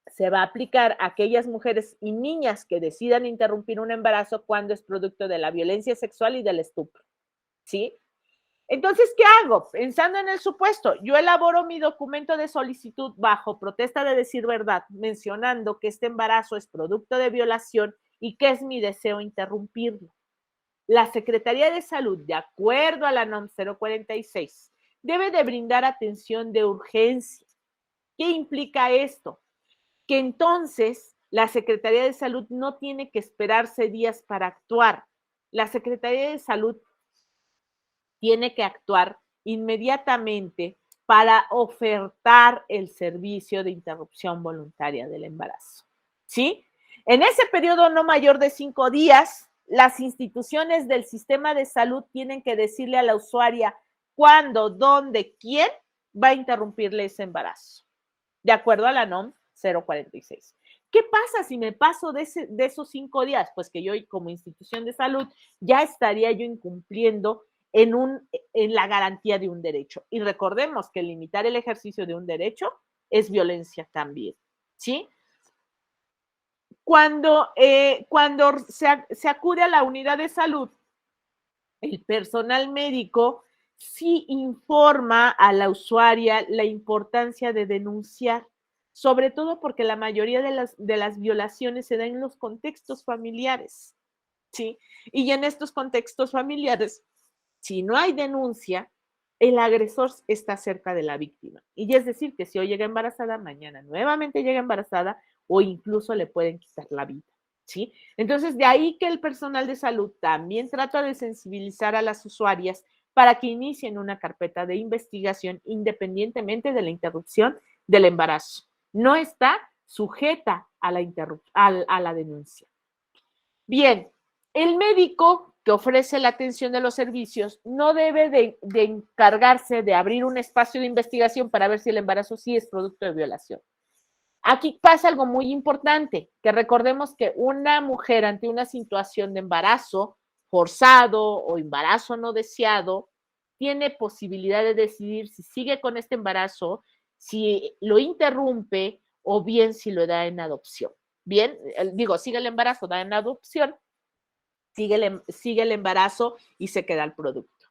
se va a aplicar a aquellas mujeres y niñas que decidan interrumpir un embarazo cuando es producto de la violencia sexual y del estupro, ¿sí? Entonces, ¿qué hago? Pensando en el supuesto, yo elaboro mi documento de solicitud bajo protesta de decir verdad, mencionando que este embarazo es producto de violación y que es mi deseo interrumpirlo. La Secretaría de Salud, de acuerdo a la NOM 046, debe de brindar atención de urgencia. ¿Qué implica esto? Que entonces la Secretaría de Salud no tiene que esperarse días para actuar. La Secretaría de Salud tiene que actuar inmediatamente para ofertar el servicio de interrupción voluntaria del embarazo, ¿sí? En ese periodo no mayor de 5 días, las instituciones del sistema de salud tienen que decirle a la usuaria cuándo, dónde, quién va a interrumpirle ese embarazo, de acuerdo a la NOM 046. ¿Qué pasa si me paso de esos 5 días? Pues que yo como institución de salud ya estaría yo incumpliendo en la garantía de un derecho. Y recordemos que limitar el ejercicio de un derecho es violencia también, ¿sí? Cuando se acude a la unidad de salud, el personal médico sí informa a la usuaria la importancia de denunciar, sobre todo porque la mayoría de las violaciones se dan en los contextos familiares, ¿sí? Y en estos contextos familiares, si no hay denuncia, el agresor está cerca de la víctima. Y es decir, que si hoy llega embarazada, mañana nuevamente llega embarazada o incluso le pueden quitar la vida, ¿sí? Entonces, de ahí que el personal de salud también trata de sensibilizar a las usuarias para que inicien una carpeta de investigación independientemente de la interrupción del embarazo. No está sujeta a la denuncia. Bien, el médico que ofrece la atención de los servicios no debe de encargarse de abrir un espacio de investigación para ver si el embarazo sí es producto de violación. Aquí pasa algo muy importante, que recordemos que una mujer ante una situación de embarazo forzado o embarazo no deseado tiene posibilidad de decidir si sigue con este embarazo, si lo interrumpe o bien si lo da en adopción. Bien, sigue el embarazo, da en adopción, sigue el embarazo y se queda el producto.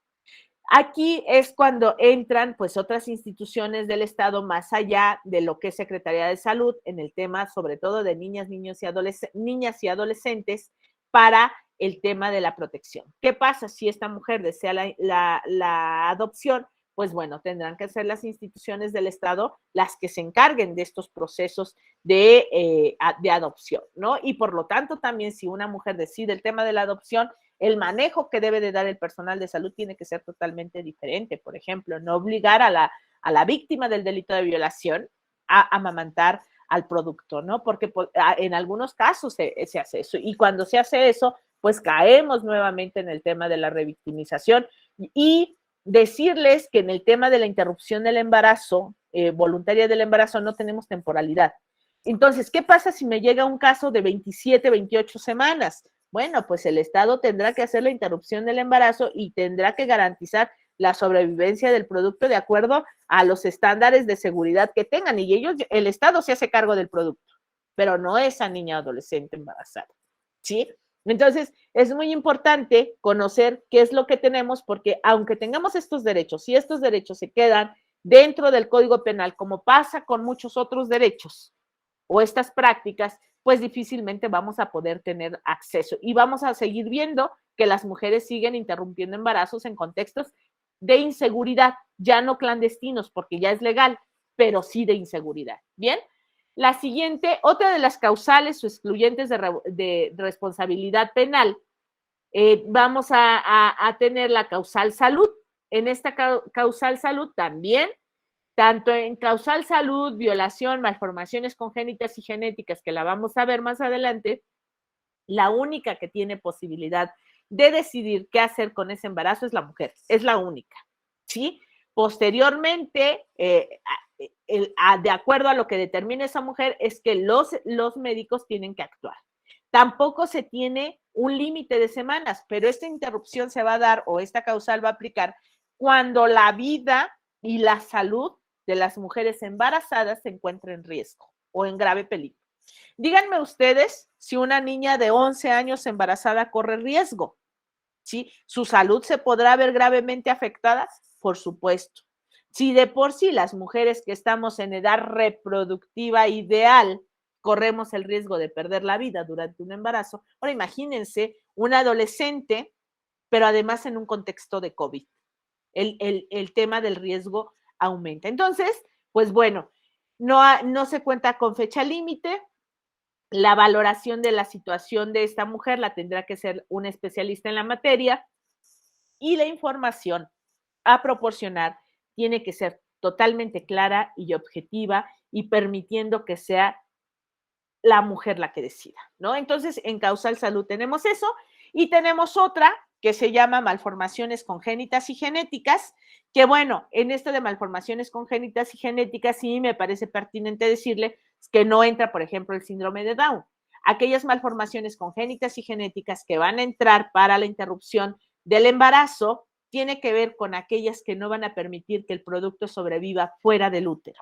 Aquí es cuando entran pues otras instituciones del Estado más allá de lo que es Secretaría de Salud en el tema sobre todo de niñas y adolescentes para el tema de la protección. ¿Qué pasa si esta mujer desea la adopción? Pues bueno, tendrán que ser las instituciones del Estado las que se encarguen de estos procesos de adopción, ¿no? Y por lo tanto también si una mujer decide el tema de la adopción, el manejo que debe de dar el personal de salud tiene que ser totalmente diferente. Por ejemplo, no obligar a la víctima del delito de violación a amamantar al producto, ¿no? Porque en algunos casos se hace eso. Y cuando se hace eso, pues caemos nuevamente en el tema de la revictimización y decirles que en el tema de la interrupción del embarazo, voluntaria del embarazo, no tenemos temporalidad. Entonces, ¿qué pasa si me llega un caso de 27, 28 semanas? Bueno, pues el Estado tendrá que hacer la interrupción del embarazo y tendrá que garantizar la sobrevivencia del producto de acuerdo a los estándares de seguridad que tengan y el Estado se hace cargo del producto. pero no esa niña adolescente embarazada, ¿sí? Entonces, es muy importante conocer qué es lo que tenemos, porque aunque tengamos estos derechos, si estos derechos se quedan dentro del Código Penal, como pasa con muchos otros derechos o estas prácticas, pues difícilmente vamos a poder tener acceso. Y vamos a seguir viendo que las mujeres siguen interrumpiendo embarazos en contextos de inseguridad, ya no clandestinos, porque ya es legal, pero sí de inseguridad. Bien. La siguiente, otra de las causales o excluyentes de responsabilidad penal, vamos a tener la causal salud. En esta causal salud también, tanto en causal salud, violación, malformaciones congénitas y genéticas, que la vamos a ver más adelante, la única que tiene posibilidad de decidir qué hacer con ese embarazo es la mujer, es la única, ¿sí? Posteriormente, de acuerdo a lo que determine esa mujer, es que los médicos tienen que actuar. Tampoco se tiene un límite de semanas, pero esta interrupción se va a dar o esta causal va a aplicar cuando la vida y la salud de las mujeres embarazadas se encuentra en riesgo o en grave peligro. Díganme ustedes si una niña de 11 años embarazada corre riesgo, ¿sí? ¿Su salud se podrá ver gravemente afectada? Por supuesto. Si de por sí las mujeres que estamos en edad reproductiva ideal corremos el riesgo de perder la vida durante un embarazo, ahora imagínense un adolescente, pero además en un contexto de COVID. El tema del riesgo aumenta. Entonces, pues bueno, no se cuenta con fecha límite. La valoración de la situación de esta mujer la tendrá que ser un especialista en la materia y la información a proporcionar tiene que ser totalmente clara y objetiva y permitiendo que sea la mujer la que decida, ¿no? Entonces, en causal salud tenemos eso y tenemos otra que se llama malformaciones congénitas y genéticas, que bueno, en esto de malformaciones congénitas y genéticas sí me parece pertinente decirle que no entra, por ejemplo, el síndrome de Down. Aquellas malformaciones congénitas y genéticas que van a entrar para la interrupción del embarazo tiene que ver con aquellas que no van a permitir que el producto sobreviva fuera del útero.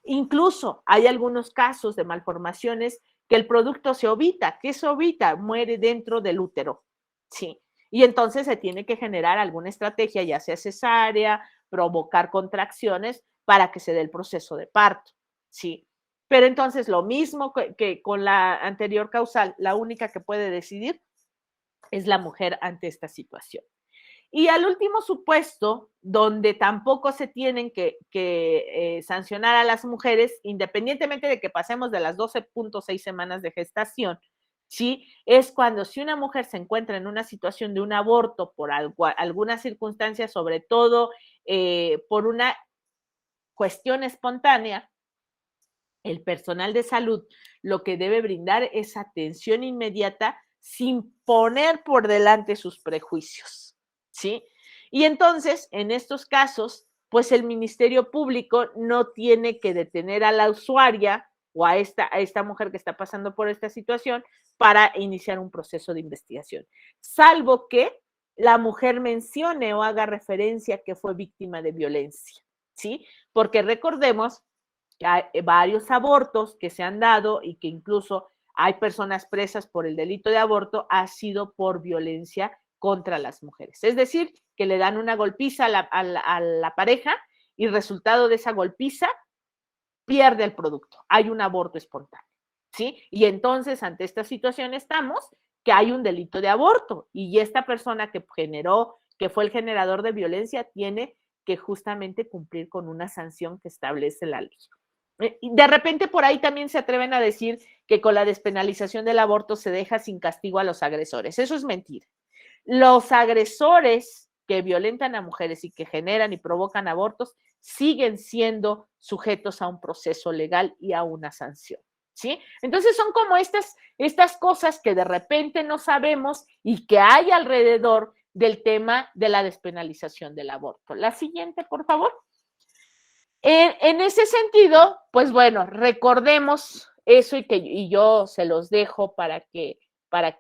Incluso hay algunos casos de malformaciones que el producto se ovita. ¿Qué se ovita? Muere dentro del útero. Sí. Y entonces se tiene que generar alguna estrategia, ya sea cesárea, provocar contracciones para que se dé el proceso de parto. Sí. Pero entonces lo mismo que con la anterior causal, la única que puede decidir es la mujer ante esta situación. Y al último supuesto, donde tampoco se tienen que sancionar a las mujeres, independientemente de que pasemos de las 12.6 semanas de gestación, ¿sí? Es cuando si una mujer se encuentra en una situación de un aborto por alguna circunstancia, sobre todo por una cuestión espontánea, el personal de salud lo que debe brindar es atención inmediata sin poner por delante sus prejuicios, ¿sí? Y entonces, en estos casos, pues el Ministerio Público no tiene que detener a la usuaria o a esta mujer que está pasando por esta situación para iniciar un proceso de investigación, salvo que la mujer mencione o haga referencia que fue víctima de violencia, ¿sí? Porque recordemos que hay varios abortos que se han dado y que incluso hay personas presas por el delito de aborto, ha sido por violencia contra las mujeres. Es decir, que le dan una golpiza a la pareja y resultado de esa golpiza pierde el producto. Hay un aborto espontáneo, ¿sí? Y entonces ante esta situación estamos que hay un delito de aborto y esta persona que generó, que fue el generador de violencia, tiene que justamente cumplir con una sanción que establece la ley. De repente por ahí también se atreven a decir que con la despenalización del aborto se deja sin castigo a los agresores. Eso es mentira. Los agresores que violentan a mujeres y que generan y provocan abortos siguen siendo sujetos a un proceso legal y a una sanción, ¿sí? Entonces son como estas cosas que de repente no sabemos y que hay alrededor del tema de la despenalización del aborto. La siguiente, por favor. En ese sentido, pues bueno, recordemos eso y yo se los dejo para que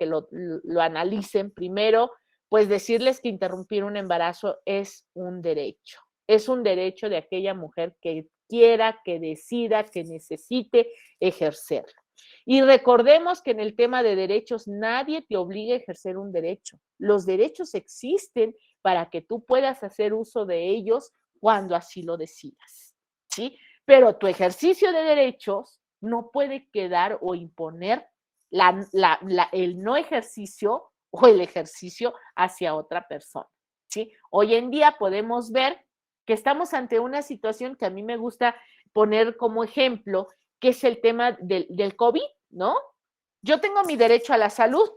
lo analicen. Primero, pues decirles que interrumpir un embarazo es un derecho de aquella mujer que quiera, que decida, que necesite ejercerlo. Y recordemos que en el tema de derechos nadie te obliga a ejercer un derecho. Los derechos existen para que tú puedas hacer uso de ellos cuando así lo decidas, ¿sí? Pero tu ejercicio de derechos no puede quedar o imponer el no ejercicio o el ejercicio hacia otra persona, ¿sí? Hoy en día podemos ver que estamos ante una situación que a mí me gusta poner como ejemplo, que es el tema del COVID, ¿no? Yo tengo mi derecho a la salud,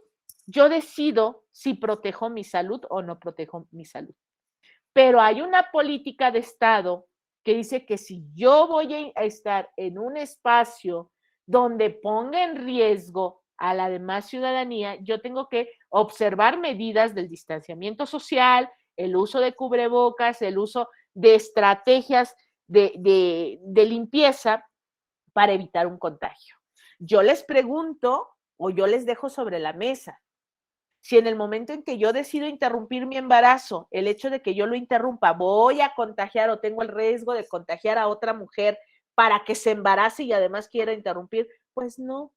yo decido si protejo mi salud o no protejo mi salud. Pero hay una política de Estado que dice que si yo voy a estar en un espacio donde ponga en riesgo a la demás ciudadanía, yo tengo que observar medidas del distanciamiento social, el uso de cubrebocas, el uso de estrategias de limpieza para evitar un contagio. Yo les pregunto o yo les dejo sobre la mesa, si en el momento en que yo decido interrumpir mi embarazo, el hecho de que yo lo interrumpa, voy a contagiar o tengo el riesgo de contagiar a otra mujer para que se embarace y además quiera interrumpir, pues no,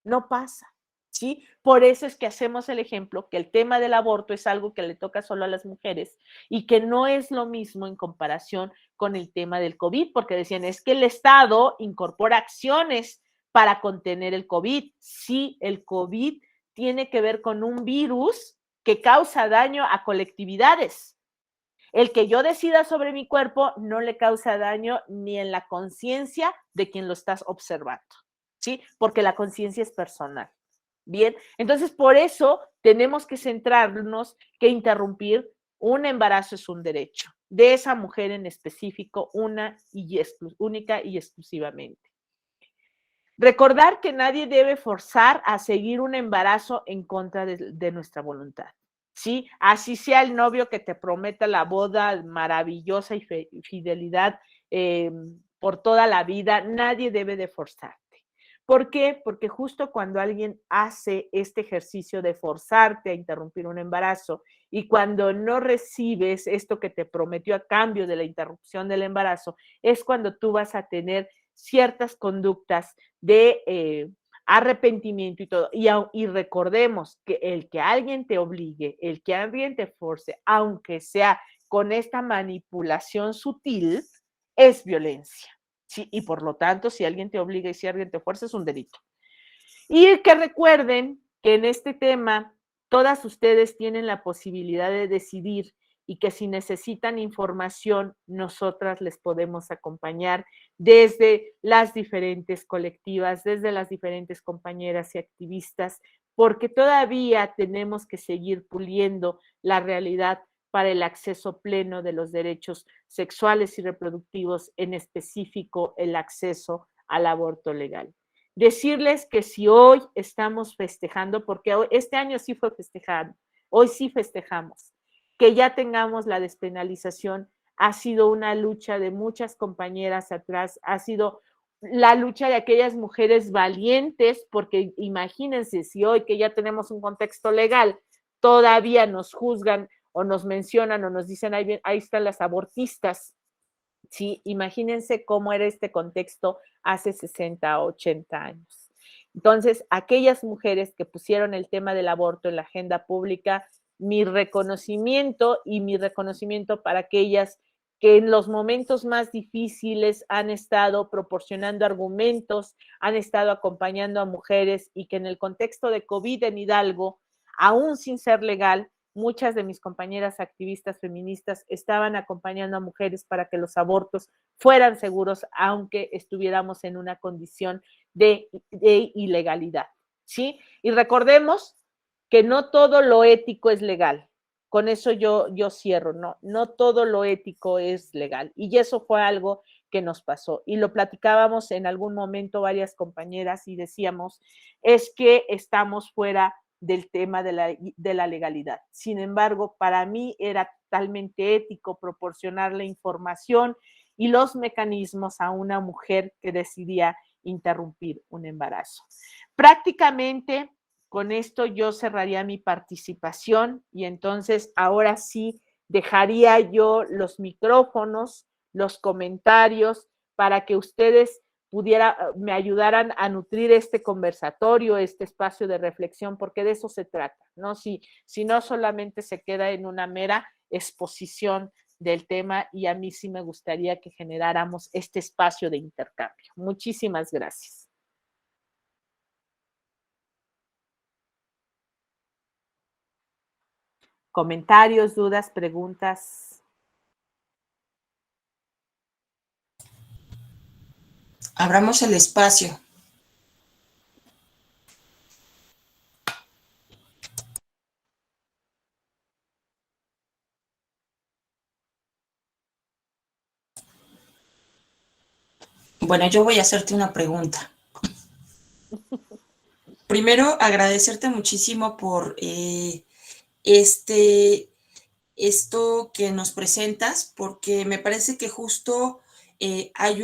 no pasa, ¿sí? Por eso es que hacemos el ejemplo que el tema del aborto es algo que le toca solo a las mujeres y que no es lo mismo en comparación con el tema del COVID, porque decían, es que el Estado incorpora acciones para contener el COVID. Sí, el COVID tiene que ver con un virus que causa daño a colectividades. El que yo decida sobre mi cuerpo no le causa daño ni en la conciencia de quien lo estás observando, ¿sí? Porque la conciencia es personal. Bien, entonces por eso tenemos que centrarnos que interrumpir un embarazo es un derecho de esa mujer en específico, única y exclusivamente. Recordar que nadie debe forzar a seguir un embarazo en contra de nuestra voluntad, ¿sí? Así sea el novio que te prometa la boda maravillosa y fidelidad por toda la vida, nadie debe de forzarte. ¿Por qué? Porque justo cuando alguien hace este ejercicio de forzarte a interrumpir un embarazo y cuando no recibes esto que te prometió a cambio de la interrupción del embarazo, es cuando tú vas a tener ciertas conductas de arrepentimiento y todo. Y recordemos que el que alguien te obligue, el que alguien te force, aunque sea con esta manipulación sutil, es violencia. Sí, y por lo tanto, si alguien te obliga y si alguien te fuerza, es un delito. Y que recuerden que en este tema, todas ustedes tienen la posibilidad de decidir y que si necesitan información, nosotras les podemos acompañar desde las diferentes colectivas, desde las diferentes compañeras y activistas, porque todavía tenemos que seguir puliendo la realidad para el acceso pleno de los derechos sexuales y reproductivos, en específico el acceso al aborto legal. Decirles que si hoy estamos festejando, porque este año sí fue festejado, hoy sí festejamos, que ya tengamos la despenalización, ha sido una lucha de muchas compañeras atrás, ha sido la lucha de aquellas mujeres valientes, porque imagínense si hoy que ya tenemos un contexto legal, todavía nos juzgan o nos mencionan o nos dicen, ahí están las abortistas, ¿sí? Imagínense cómo era este contexto hace 60 o 80 años. Entonces, aquellas mujeres que pusieron el tema del aborto en la agenda pública, mi reconocimiento y mi reconocimiento para aquellas que en los momentos más difíciles han estado proporcionando argumentos, han estado acompañando a mujeres y que en el contexto de COVID en Hidalgo, aún sin ser legal, muchas de mis compañeras activistas feministas estaban acompañando a mujeres para que los abortos fueran seguros, aunque estuviéramos en una condición de ilegalidad, ¿sí? Y recordemos que no todo lo ético es legal. Con eso yo cierro, no todo lo ético es legal. Y eso fue algo que nos pasó. Y lo platicábamos en algún momento varias compañeras y decíamos, es que estamos fuera del tema de la legalidad. Sin embargo, para mí era totalmente ético proporcionar la información y los mecanismos a una mujer que decidía interrumpir un embarazo. Prácticamente con esto yo cerraría mi participación y entonces ahora sí dejaría yo los micrófonos, los comentarios para que ustedes me ayudaran a nutrir este conversatorio, este espacio de reflexión, porque de eso se trata, ¿no? Si no solamente se queda en una mera exposición del tema, y a mí sí me gustaría que generáramos este espacio de intercambio. Muchísimas gracias. ¿Comentarios, dudas, preguntas? Abramos el espacio. Bueno, yo voy a hacerte una pregunta. Primero, agradecerte muchísimo por esto que nos presentas, porque me parece que justo hay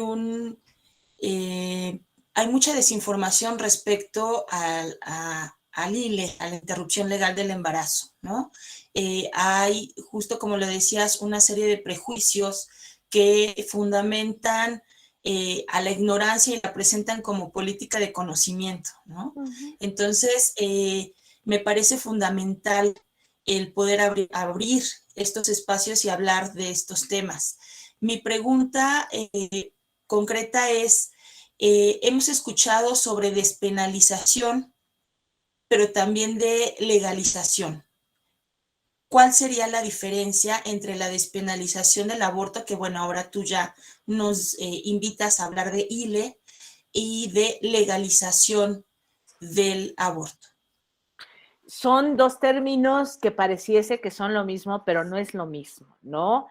mucha desinformación respecto al ILE, a la interrupción legal del embarazo, ¿no? Hay, justo como lo decías, una serie de prejuicios que fundamentan a la ignorancia y la presentan como política de conocimiento, ¿no? Entonces, me parece fundamental el poder abrir estos espacios y hablar de estos temas. Mi pregunta concreta es, hemos escuchado sobre despenalización, pero también de legalización. ¿Cuál sería la diferencia entre la despenalización del aborto, que bueno, ahora tú ya nos invitas a hablar de ILE, y de legalización del aborto? Son dos términos que pareciese que son lo mismo, pero no es lo mismo, ¿no?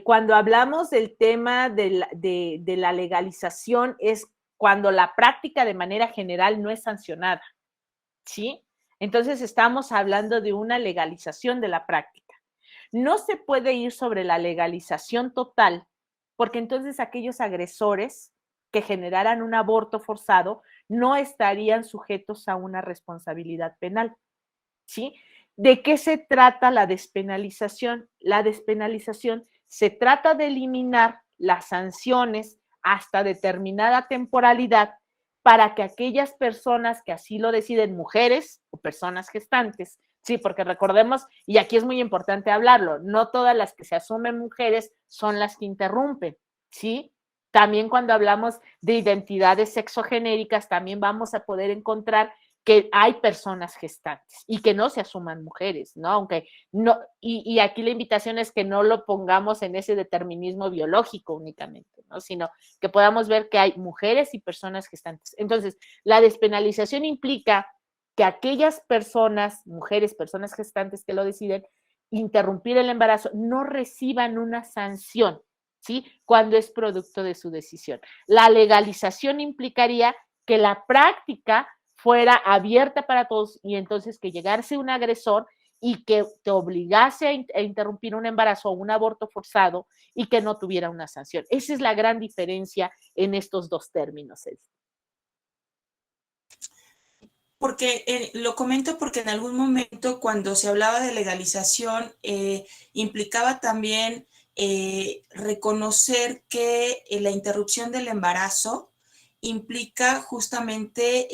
Cuando hablamos del tema de la legalización, es cuando la práctica de manera general no es sancionada, ¿sí? Entonces estamos hablando de una legalización de la práctica. No se puede ir sobre la legalización total, porque entonces aquellos agresores que generaran un aborto forzado no estarían sujetos a una responsabilidad penal, ¿sí? ¿De qué se trata la despenalización? La despenalización se trata de eliminar las sanciones hasta determinada temporalidad para que aquellas personas que así lo deciden, mujeres o personas gestantes, sí, porque recordemos, y aquí es muy importante hablarlo, no todas las que se asumen mujeres son las que interrumpen, ¿sí? También cuando hablamos de identidades sexogenéricas, también vamos a poder encontrar que hay personas gestantes y que no se asuman mujeres, ¿no? Aunque no, y aquí la invitación es que no lo pongamos en ese determinismo biológico únicamente, ¿no? Sino que podamos ver que hay mujeres y personas gestantes. Entonces, la despenalización implica que aquellas personas, mujeres, personas gestantes que lo deciden, interrumpir el embarazo, no reciban una sanción, ¿sí? Cuando es producto de su decisión. La legalización implicaría que la práctica fuera abierta para todos y entonces que llegase un agresor y que te obligase a interrumpir un embarazo o un aborto forzado y que no tuviera una sanción. Esa es la gran diferencia en estos dos términos. Porque lo comento porque en algún momento cuando se hablaba de legalización implicaba también reconocer que la interrupción del embarazo implica justamente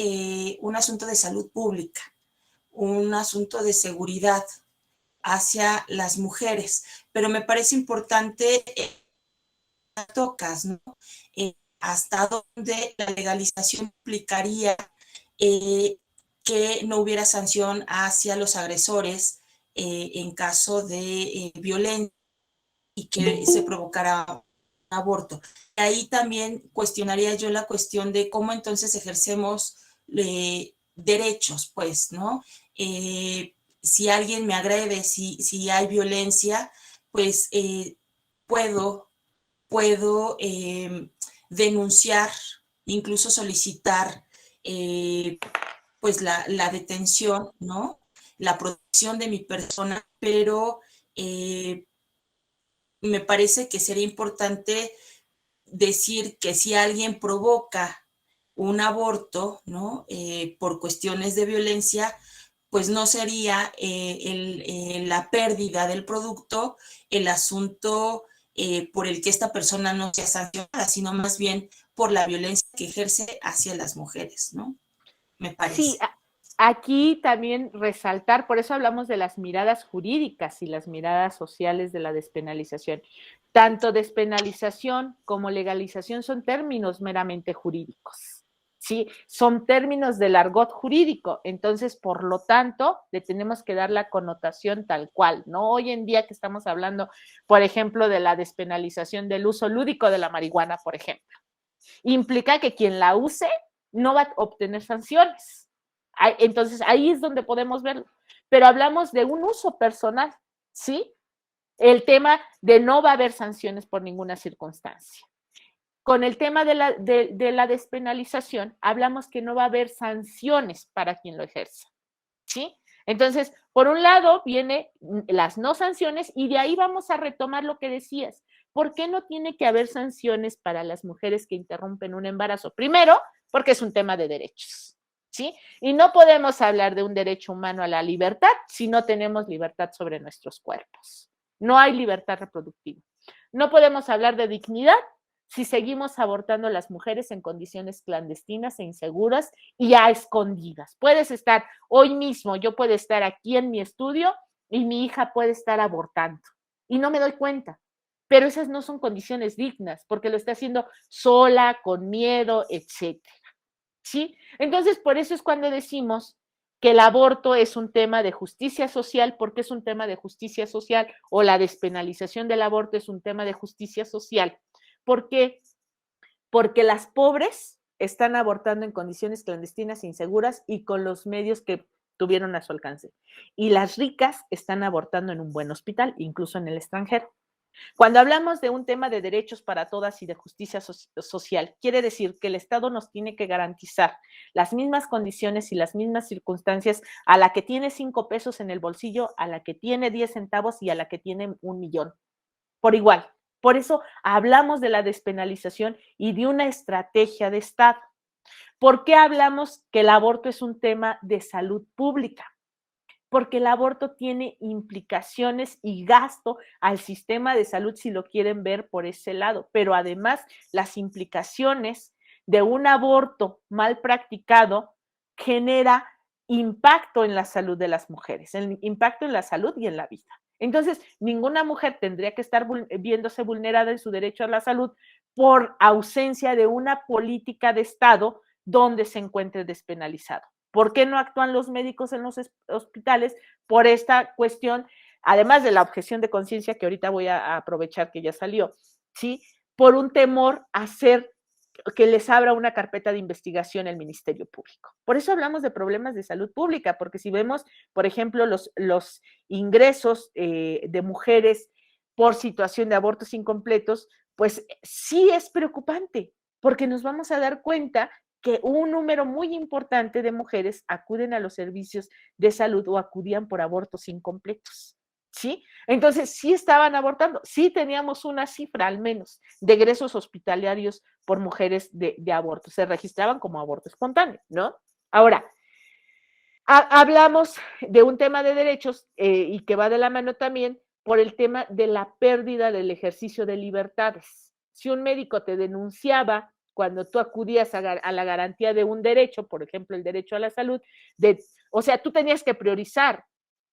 un asunto de salud pública, un asunto de seguridad hacia las mujeres. Pero me parece importante tocas, ¿no? Hasta dónde la legalización implicaría que no hubiera sanción hacia los agresores en caso de violencia y que se provocara un aborto. Ahí también cuestionaría yo la cuestión de cómo entonces ejercemos derechos, pues, ¿no? Si alguien me agrede, si hay violencia, pues puedo denunciar, incluso solicitar pues la detención, ¿no? La protección de mi persona, pero me parece que sería importante decir que si alguien provoca un aborto, ¿no? Por cuestiones de violencia, pues no sería la pérdida del producto el asunto por el que esta persona no sea sancionada, sino más bien por la violencia que ejerce hacia las mujeres, ¿no? Me parece. Sí, aquí también resaltar, por eso hablamos de las miradas jurídicas y las miradas sociales de la despenalización. Tanto despenalización como legalización son términos meramente jurídicos, ¿sí? Son términos del argot jurídico, entonces, por lo tanto, le tenemos que dar la connotación tal cual, ¿no? Hoy en día que estamos hablando, por ejemplo, de la despenalización del uso lúdico de la marihuana, por ejemplo, implica que quien la use no va a obtener sanciones. Entonces, ahí es donde podemos verlo. Pero hablamos de un uso personal, ¿sí? El tema de no va a haber sanciones por ninguna circunstancia. Con el tema de la despenalización, hablamos que no va a haber sanciones para quien lo ejerza, ¿sí? Entonces, por un lado, vienen las no sanciones y de ahí vamos a retomar lo que decías. ¿Por qué no tiene que haber sanciones para las mujeres que interrumpen un embarazo? Primero, porque es un tema de derechos, ¿sí? Y no podemos hablar de un derecho humano a la libertad si no tenemos libertad sobre nuestros cuerpos. No hay libertad reproductiva. No podemos hablar de dignidad si seguimos abortando a las mujeres en condiciones clandestinas e inseguras y a escondidas. Puedes estar, hoy mismo yo puedo estar aquí en mi estudio y mi hija puede estar abortando y no me doy cuenta, pero esas no son condiciones dignas porque lo está haciendo sola, con miedo, etcétera, ¿sí? Entonces, por eso es cuando decimos que el aborto es un tema de justicia social. ¿Por qué es un tema de justicia social? O la despenalización del aborto es un tema de justicia social. ¿Por qué? Porque las pobres están abortando en condiciones clandestinas e inseguras y con los medios que tuvieron a su alcance. Y las ricas están abortando en un buen hospital, incluso en el extranjero. Cuando hablamos de un tema de derechos para todas y de justicia social, quiere decir que el Estado nos tiene que garantizar las mismas condiciones y las mismas circunstancias a la que tiene 5 pesos en el bolsillo, a la que tiene 10 centavos y a la que tiene 1,000,000. Por igual. Por eso hablamos de la despenalización y de una estrategia de Estado. ¿Por qué hablamos que el aborto es un tema de salud pública? Porque el aborto tiene implicaciones y gasto al sistema de salud si lo quieren ver por ese lado, pero además las implicaciones de un aborto mal practicado genera impacto en la salud de las mujeres, el impacto en la salud y en la vida. Entonces, ninguna mujer tendría que estar viéndose vulnerada en su derecho a la salud por ausencia de una política de Estado donde se encuentre despenalizado. ¿Por qué no actúan los médicos en los hospitales? Por esta cuestión, además de la objeción de conciencia, que ahorita voy a aprovechar que ya salió, ¿sí? Por un temor a hacer que les abra una carpeta de investigación el Ministerio Público. Por eso hablamos de problemas de salud pública, porque si vemos, por ejemplo, los ingresos de mujeres por situación de abortos incompletos, pues sí es preocupante, porque nos vamos a dar cuenta que un número muy importante de mujeres acuden a los servicios de salud o acudían por abortos incompletos, ¿sí? Entonces, sí estaban abortando, sí teníamos una cifra al menos de egresos hospitalarios por mujeres de aborto, se registraban como aborto espontáneo, ¿no? Ahora, hablamos de un tema de derechos y que va de la mano también por el tema de la pérdida del ejercicio de libertades. Si un médico te denunciaba cuando tú acudías a la garantía de un derecho, por ejemplo, el derecho a la salud, o sea, tú tenías que priorizar,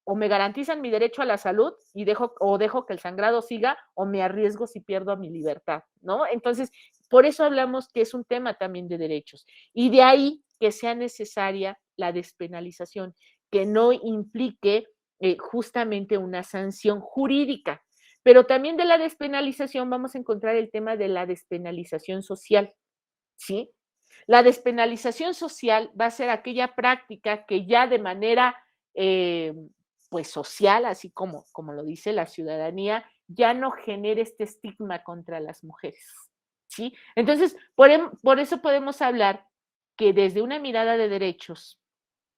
o me garantizan mi derecho a la salud y dejo que el sangrado siga, o me arriesgo si pierdo mi libertad, ¿no? Entonces, por eso hablamos que es un tema también de derechos. Y de ahí que sea necesaria la despenalización, que no implique justamente una sanción jurídica. Pero también de la despenalización vamos a encontrar el tema de la despenalización social, ¿sí? La despenalización social va a ser aquella práctica que ya de manera pues social, así como lo dice la ciudadanía, ya no genere este estigma contra las mujeres, ¿sí? Entonces, por eso podemos hablar que desde una mirada de derechos,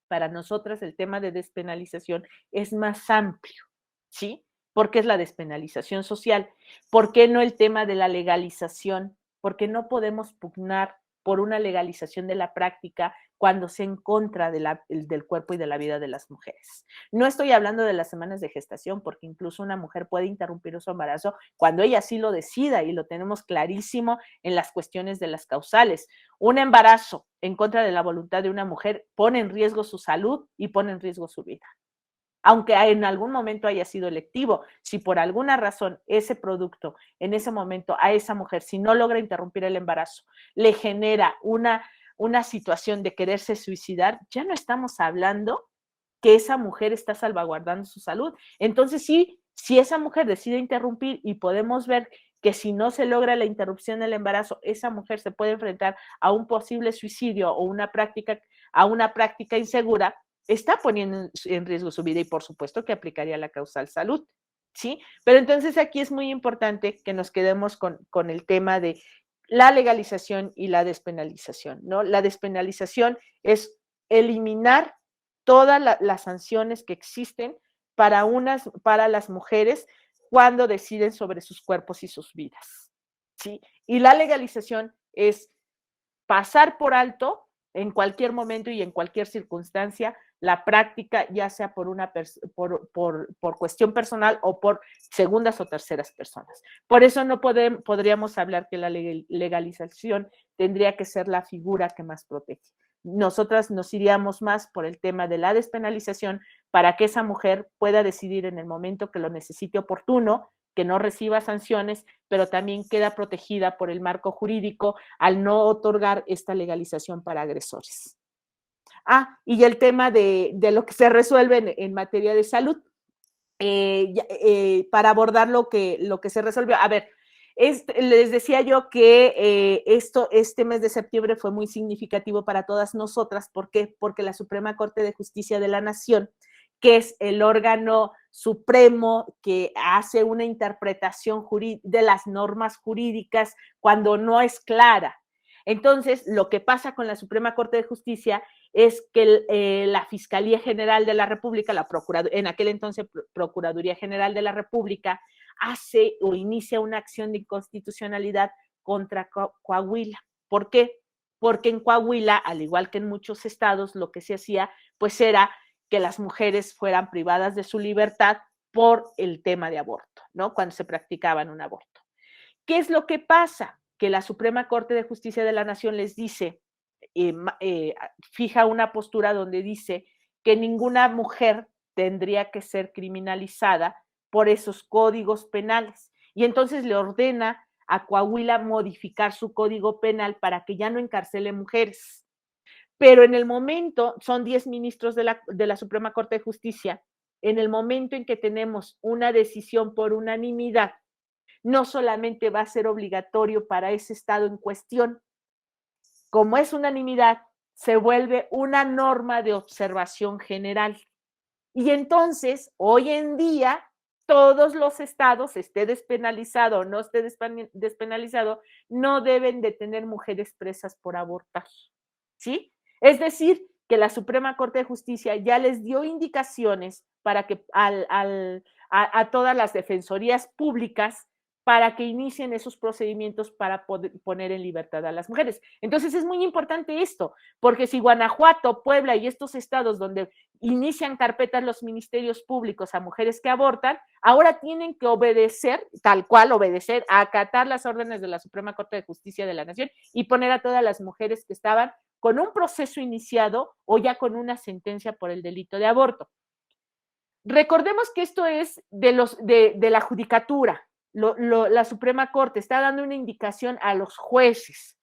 para nosotras el tema de despenalización es más amplio, ¿sí? Porque es la despenalización social. ¿Por qué no el tema de la legalización? Porque no podemos pugnar por una legalización de la práctica cuando sea en contra del cuerpo y de la vida de las mujeres. No estoy hablando de las semanas de gestación, porque incluso una mujer puede interrumpir su embarazo cuando ella sí lo decida, y lo tenemos clarísimo en las cuestiones de las causales. Un embarazo en contra de la voluntad de una mujer pone en riesgo su salud y pone en riesgo su vida. Aunque en algún momento haya sido electivo, si por alguna razón ese producto en ese momento a esa mujer, si no logra interrumpir el embarazo, le genera una situación de quererse suicidar, ya no estamos hablando que esa mujer está salvaguardando su salud. Entonces sí, si esa mujer decide interrumpir, y podemos ver que si no se logra la interrupción del embarazo, esa mujer se puede enfrentar a un posible suicidio o a una práctica insegura, está poniendo en riesgo su vida, y por supuesto que aplicaría la causal salud, ¿sí? Pero entonces aquí es muy importante que nos quedemos con el tema de la legalización y la despenalización, ¿no? La despenalización es eliminar todas las sanciones que existen para las mujeres cuando deciden sobre sus cuerpos y sus vidas, ¿sí? Y la legalización es pasar por alto en cualquier momento y en cualquier circunstancia la práctica, ya sea por cuestión personal o por segundas o terceras personas. Por eso no podríamos hablar que la legalización tendría que ser la figura que más protege. Nosotras nos iríamos más por el tema de la despenalización para que esa mujer pueda decidir en el momento que lo necesite oportuno, que no reciba sanciones, pero también queda protegida por el marco jurídico al no otorgar esta legalización para agresores. Y el tema de lo que se resuelve en materia de salud, para abordar lo que se resolvió. A ver, les decía yo que este mes de septiembre fue muy significativo para todas nosotras. ¿Por qué? Porque la Suprema Corte de Justicia de la Nación, que es el órgano supremo que hace una interpretación de las normas jurídicas cuando no es clara. Entonces, lo que pasa con la Suprema Corte de Justicia es que la Fiscalía General de la República, en aquel entonces Procuraduría General de la República, hace o inicia una acción de inconstitucionalidad contra Coahuila. ¿Por qué? Porque en Coahuila, al igual que en muchos estados, lo que se hacía pues era que las mujeres fueran privadas de su libertad por el tema de aborto, ¿no? Cuando se practicaban un aborto. ¿Qué es lo que pasa? Que la Suprema Corte de Justicia de la Nación les dice, fija una postura donde dice que ninguna mujer tendría que ser criminalizada por esos códigos penales. Y entonces le ordena a Coahuila modificar su código penal para que ya no encarcele mujeres. Pero en el momento, son 10 ministros de la Suprema Corte de Justicia, en el momento en que tenemos una decisión por unanimidad, no solamente va a ser obligatorio para ese estado en cuestión, como es unanimidad, se vuelve una norma de observación general. Y entonces, hoy en día, todos los estados, esté despenalizado o no esté despenalizado, no deben de tener mujeres presas por abortar, ¿sí? Es decir, que la Suprema Corte de Justicia ya les dio indicaciones para que a todas las defensorías públicas para que inicien esos procedimientos para poder poner en libertad a las mujeres. Entonces es muy importante esto, porque si Guanajuato, Puebla y estos estados donde inician carpetas los ministerios públicos a mujeres que abortan, ahora tienen que obedecer, tal cual obedecer, a acatar las órdenes de la Suprema Corte de Justicia de la Nación y poner a todas las mujeres que estaban con un proceso iniciado o ya con una sentencia por el delito de aborto. Recordemos que esto es de la judicatura. La Suprema Corte está dando una indicación a los jueces.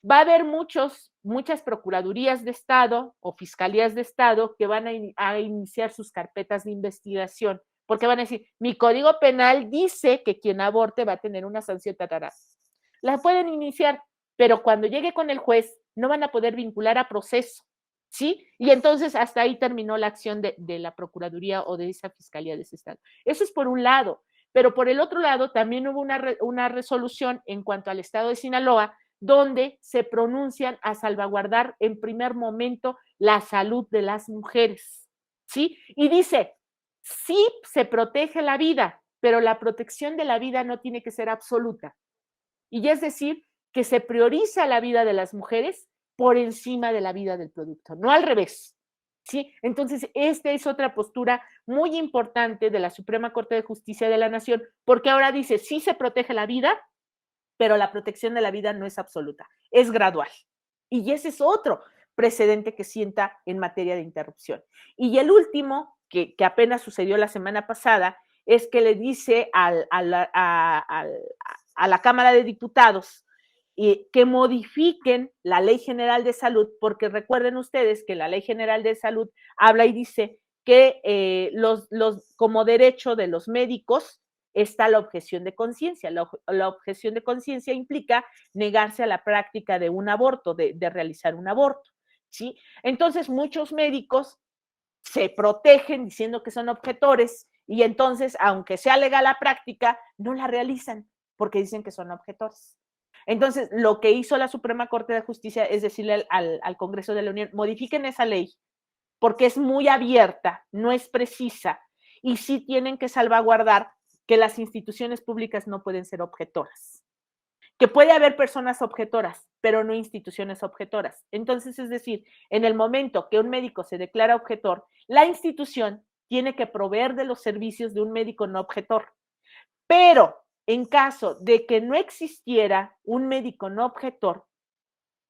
Va a haber muchas procuradurías de Estado o fiscalías de Estado que van a iniciar sus carpetas de investigación, porque van a decir, mi código penal dice que quien aborte va a tener una sanción tatará. La pueden iniciar, pero cuando llegue con el juez no van a poder vincular a proceso, ¿sí? Y entonces hasta ahí terminó la acción de la procuraduría o de esa fiscalía de ese Estado. Eso es por un lado. Pero por el otro lado, también hubo una resolución en cuanto al estado de Sinaloa, donde se pronuncian a salvaguardar en primer momento la salud de las mujeres, ¿sí? Y dice, sí se protege la vida, pero la protección de la vida no tiene que ser absoluta. Y es decir, que se prioriza la vida de las mujeres por encima de la vida del producto, no al revés. ¿Sí? Entonces, esta es otra postura muy importante de la Suprema Corte de Justicia de la Nación, porque ahora dice, sí se protege la vida, pero la protección de la vida no es absoluta, es gradual. Y ese es otro precedente que sienta en materia de interrupción. Y el último, que apenas sucedió la semana pasada, es que le dice a la Cámara de Diputados que modifiquen la Ley General de Salud, porque recuerden ustedes que la Ley General de Salud habla y dice que como derecho de los médicos está la objeción de conciencia. La objeción de conciencia implica negarse a la práctica de un aborto, de realizar un aborto, ¿sí? Entonces, muchos médicos se protegen diciendo que son objetores y entonces, aunque sea legal la práctica, no la realizan porque dicen que son objetores. Entonces, lo que hizo la Suprema Corte de Justicia es decirle al Congreso de la Unión, modifiquen esa ley porque es muy abierta, no es precisa y sí tienen que salvaguardar que las instituciones públicas no pueden ser objetoras. Que puede haber personas objetoras, pero no instituciones objetoras. Entonces, es decir, en el momento que un médico se declara objetor, la institución tiene que proveer de los servicios de un médico no objetor. Pero en caso de que no existiera un médico no objetor,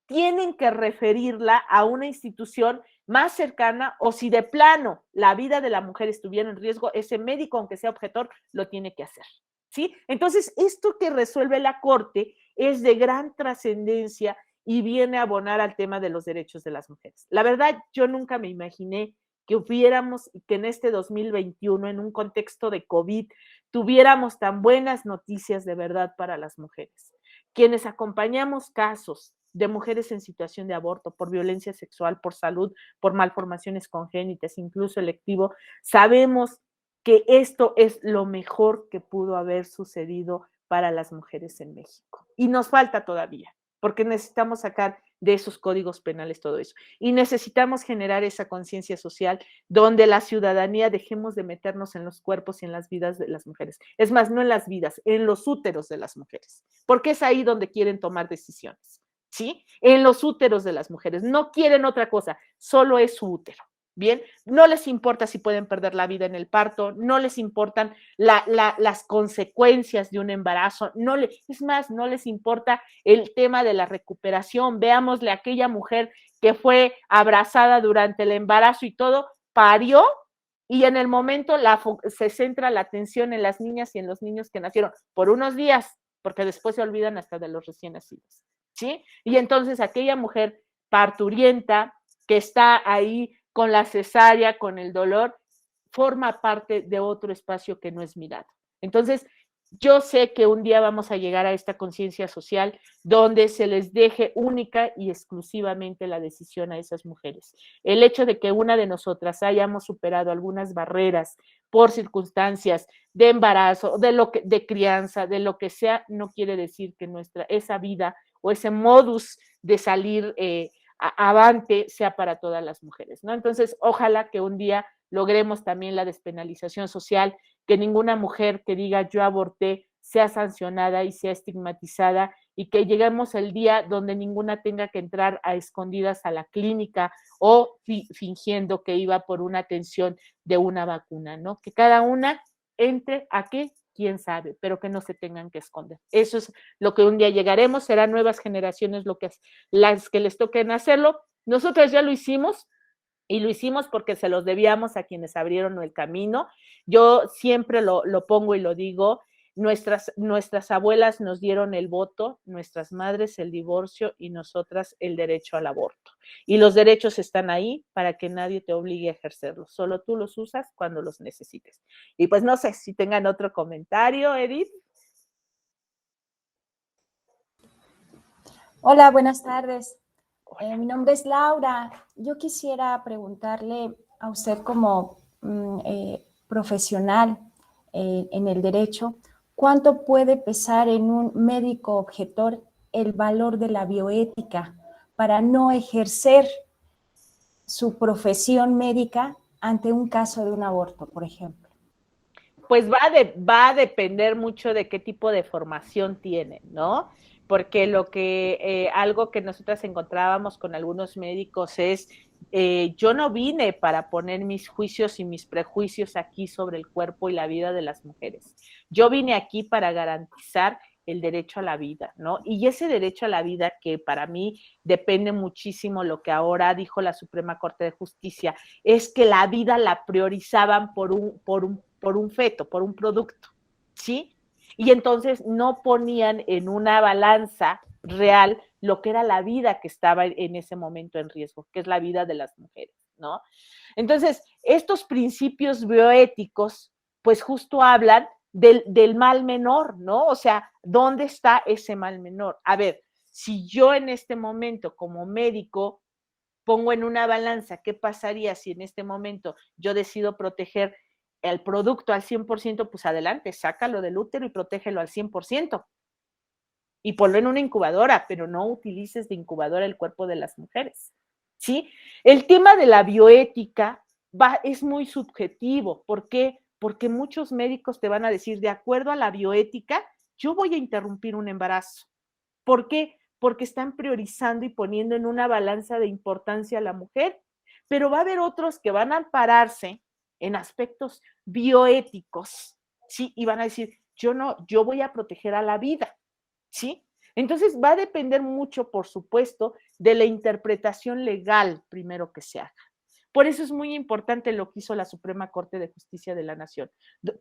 tienen que referirla a una institución más cercana o si de plano la vida de la mujer estuviera en riesgo, ese médico, aunque sea objetor, lo tiene que hacer. ¿Sí? Entonces, esto que resuelve la Corte es de gran trascendencia y viene a abonar al tema de los derechos de las mujeres. La verdad, yo nunca me imaginé que hubiéramos, que en este 2021, en un contexto de COVID, tuviéramos tan buenas noticias de verdad para las mujeres. Quienes acompañamos casos de mujeres en situación de aborto, por violencia sexual, por salud, por malformaciones congénitas, incluso electivo, sabemos que esto es lo mejor que pudo haber sucedido para las mujeres en México. Y nos falta todavía, porque necesitamos sacar de esos códigos penales todo eso. Y necesitamos generar esa conciencia social donde la ciudadanía dejemos de meternos en los cuerpos y en las vidas de las mujeres. Es más, no en las vidas, en los úteros de las mujeres, porque es ahí donde quieren tomar decisiones, ¿sí? En los úteros de las mujeres. No quieren otra cosa, solo es su útero. Bien, no les importa si pueden perder la vida en el parto, no les importan las consecuencias de un embarazo, es más, no les importa el tema de la recuperación. Veámosle a aquella mujer que fue abrazada durante el embarazo y todo, parió y en el momento se centra la atención en las niñas y en los niños que nacieron por unos días, porque después se olvidan hasta de los recién nacidos, ¿sí? Y entonces aquella mujer parturienta que está ahí con la cesárea, con el dolor, forma parte de otro espacio que no es mirado. Entonces, yo sé que un día vamos a llegar a esta conciencia social donde se les deje única y exclusivamente la decisión a esas mujeres. El hecho de que una de nosotras hayamos superado algunas barreras por circunstancias de embarazo, de crianza, de lo que sea, no quiere decir que esa vida o ese modus de salir avante sea para todas las mujeres, ¿no? Entonces, ojalá que un día logremos también la despenalización social, que ninguna mujer que diga yo aborté sea sancionada y sea estigmatizada y que lleguemos el día donde ninguna tenga que entrar a escondidas a la clínica o fingiendo que iba por una atención de una vacuna, ¿no? Que cada una entre a qué, quién sabe, pero que no se tengan que esconder. Eso es lo que un día llegaremos, serán nuevas generaciones las que les toquen hacerlo. Nosotros ya lo hicimos, y lo hicimos porque se los debíamos a quienes abrieron el camino. Yo siempre lo pongo y lo digo, nuestras abuelas nos dieron el voto, nuestras madres el divorcio y nosotras el derecho al aborto. Y los derechos están ahí para que nadie te obligue a ejercerlos, solo tú los usas cuando los necesites. Y pues no sé si tengan otro comentario, Edith. Hola, buenas tardes. Mi nombre es Laura. Yo quisiera preguntarle a usted como profesional en el derecho, ¿cuánto puede pesar en un médico objetor el valor de la bioética para no ejercer su profesión médica ante un caso de un aborto, por ejemplo? Pues va a depender mucho de qué tipo de formación tienen, ¿no? porque algo que nosotras encontrábamos con algunos médicos es, yo no vine para poner mis juicios y mis prejuicios aquí sobre el cuerpo y la vida de las mujeres. Yo vine aquí para garantizar el derecho a la vida, ¿no? Y ese derecho a la vida, que para mí depende muchísimo lo que ahora dijo la Suprema Corte de Justicia, es que la vida la priorizaban por un feto, por un producto, ¿sí? Y entonces no ponían en una balanza real lo que era la vida que estaba en ese momento en riesgo, que es la vida de las mujeres, ¿no? Entonces, estos principios bioéticos, pues justo hablan del mal menor, ¿no? O sea, ¿dónde está ese mal menor? A ver, si yo en este momento como médico pongo en una balanza qué pasaría si en este momento yo decido proteger el producto al 100%, pues adelante, sácalo del útero y protégelo al 100%. Y ponlo en una incubadora, pero no utilices de incubadora el cuerpo de las mujeres, ¿sí? El tema de la bioética es muy subjetivo. ¿Por qué? Porque muchos médicos te van a decir, de acuerdo a la bioética, yo voy a interrumpir un embarazo. ¿Por qué? Porque están priorizando y poniendo en una balanza de importancia a la mujer. Pero va a haber otros que van a ampararse en aspectos bioéticos, ¿sí? Y van a decir, yo voy a proteger a la vida, ¿sí? Entonces va a depender mucho, por supuesto, de la interpretación legal primero que se haga. Por eso es muy importante lo que hizo la Suprema Corte de Justicia de la Nación,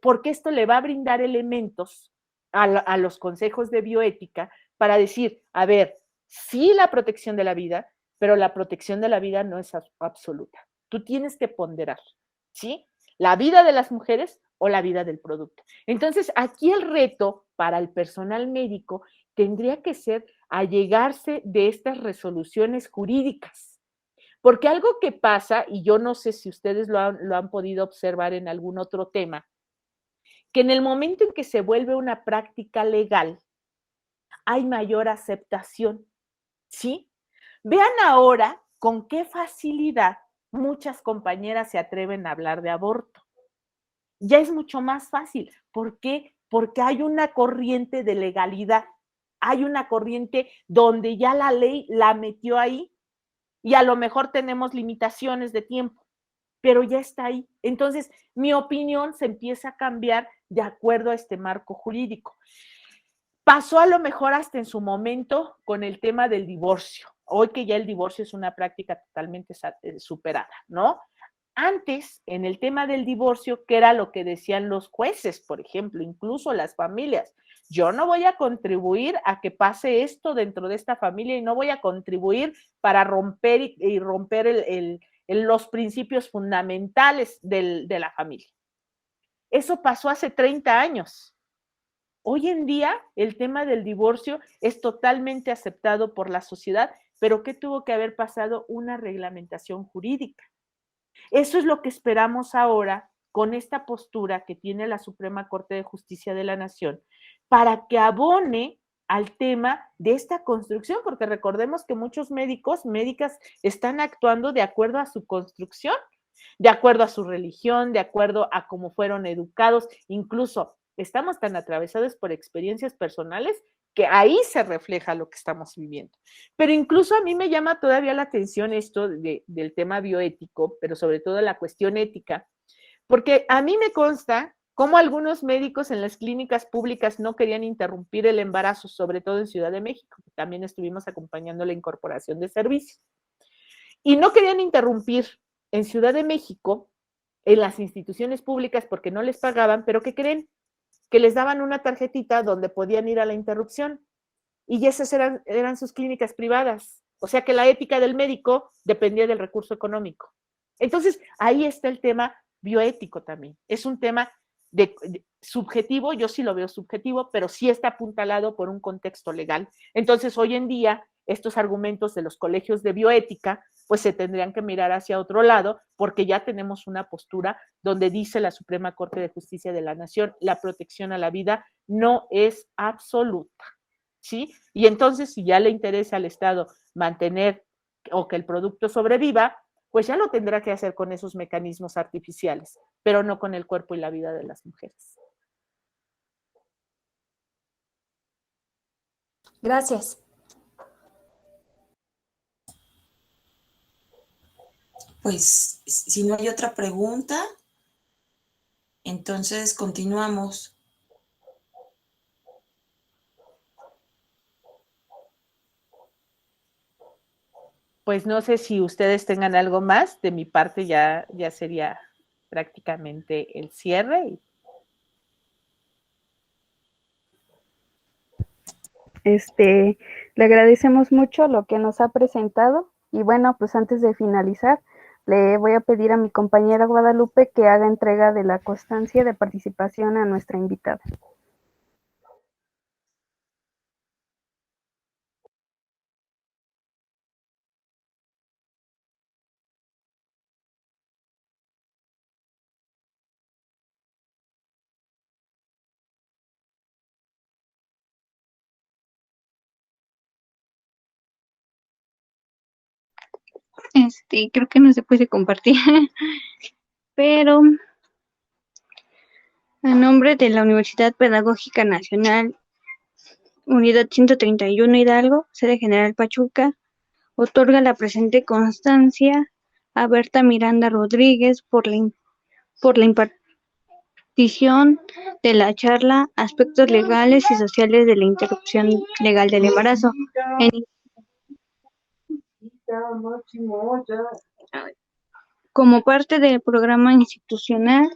porque esto le va a brindar elementos a los consejos de bioética para decir, a ver, sí la protección de la vida, pero la protección de la vida no es absoluta. Tú tienes que ponderar, ¿sí? La vida de las mujeres o la vida del producto. Entonces, aquí el reto para el personal médico tendría que ser allegarse de estas resoluciones jurídicas. Porque algo que pasa, y yo no sé si ustedes lo han podido observar en algún otro tema, que en el momento en que se vuelve una práctica legal, hay mayor aceptación, ¿sí? Vean ahora con qué facilidad muchas compañeras se atreven a hablar de aborto. Ya es mucho más fácil. ¿Por qué? Porque hay una corriente de legalidad, hay una corriente donde ya la ley la metió ahí y a lo mejor tenemos limitaciones de tiempo, pero ya está ahí. Entonces, mi opinión se empieza a cambiar de acuerdo a este marco jurídico. Pasó a lo mejor hasta en su momento con el tema del divorcio. Hoy que ya el divorcio es una práctica totalmente superada, ¿no? Antes, en el tema del divorcio, ¿qué era lo que decían los jueces, por ejemplo, incluso las familias? Yo no voy a contribuir a que pase esto dentro de esta familia y no voy a contribuir para romper y romper los principios fundamentales de la familia. Eso pasó hace 30 años. Hoy en día, el tema del divorcio es totalmente aceptado por la sociedad, pero ¿qué tuvo que haber pasado? Una reglamentación jurídica. Eso es lo que esperamos ahora con esta postura que tiene la Suprema Corte de Justicia de la Nación para que abone al tema de esta construcción, porque recordemos que muchos médicas están actuando de acuerdo a su construcción, de acuerdo a su religión, de acuerdo a cómo fueron educados, incluso estamos tan atravesados por experiencias personales que ahí se refleja lo que estamos viviendo. Pero incluso a mí me llama todavía la atención esto del tema bioético, pero sobre todo la cuestión ética, porque a mí me consta cómo algunos médicos en las clínicas públicas no querían interrumpir el embarazo, sobre todo en Ciudad de México, que también estuvimos acompañando la incorporación de servicios. Y no querían interrumpir en Ciudad de México, en las instituciones públicas, porque no les pagaban, pero ¿qué creen? Que les daban una tarjetita donde podían ir a la interrupción. Y esas eran sus clínicas privadas. O sea que la ética del médico dependía del recurso económico. Entonces, ahí está el tema bioético también. Es un tema subjetivo, yo sí lo veo subjetivo, pero sí está apuntalado por un contexto legal. Entonces, hoy en día, estos argumentos de los colegios de bioética, pues se tendrían que mirar hacia otro lado, porque ya tenemos una postura donde dice la Suprema Corte de Justicia de la Nación, la protección a la vida no es absoluta, ¿sí? Y entonces, si ya le interesa al Estado mantener o que el producto sobreviva, pues ya lo tendrá que hacer con esos mecanismos artificiales, pero no con el cuerpo y la vida de las mujeres. Gracias. Pues si no hay otra pregunta, entonces continuamos. Pues no sé si ustedes tengan algo más. De mi parte ya sería prácticamente el cierre. Le agradecemos mucho lo que nos ha presentado y bueno, pues antes de finalizar, le voy a pedir a mi compañera Guadalupe que haga entrega de la constancia de participación a nuestra invitada. Creo que no se puede compartir, pero a nombre de la Universidad Pedagógica Nacional, Unidad 131 Hidalgo, sede General Pachuca, otorga la presente constancia a Berta Miranda Rodríguez por la impartición de la charla Aspectos legales y sociales de la interrupción legal del embarazo, como parte del programa institucional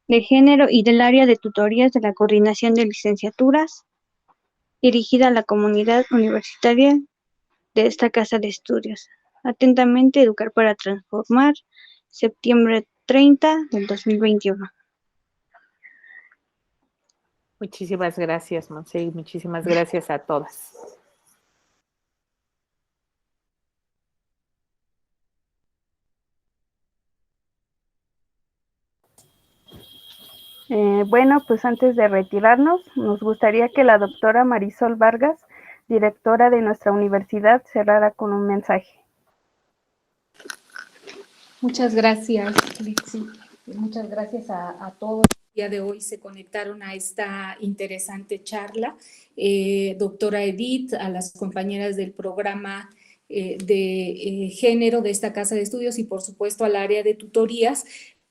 de género y del área de tutorías de la Coordinación de Licenciaturas, dirigida a la comunidad universitaria de esta casa de estudios. Atentamente, Educar para Transformar, septiembre 30 del 2021. Muchísimas gracias, Monse, y muchísimas gracias a todas. Bueno, pues antes de retirarnos, nos gustaría que la doctora Marisol Vargas, directora de nuestra universidad, cerrara con un mensaje. Muchas gracias, Litsi. Muchas gracias a todos. El día de hoy se conectaron a esta interesante charla. Doctora Edith, a las compañeras del programa de género de esta casa de estudios y por supuesto al área de tutorías,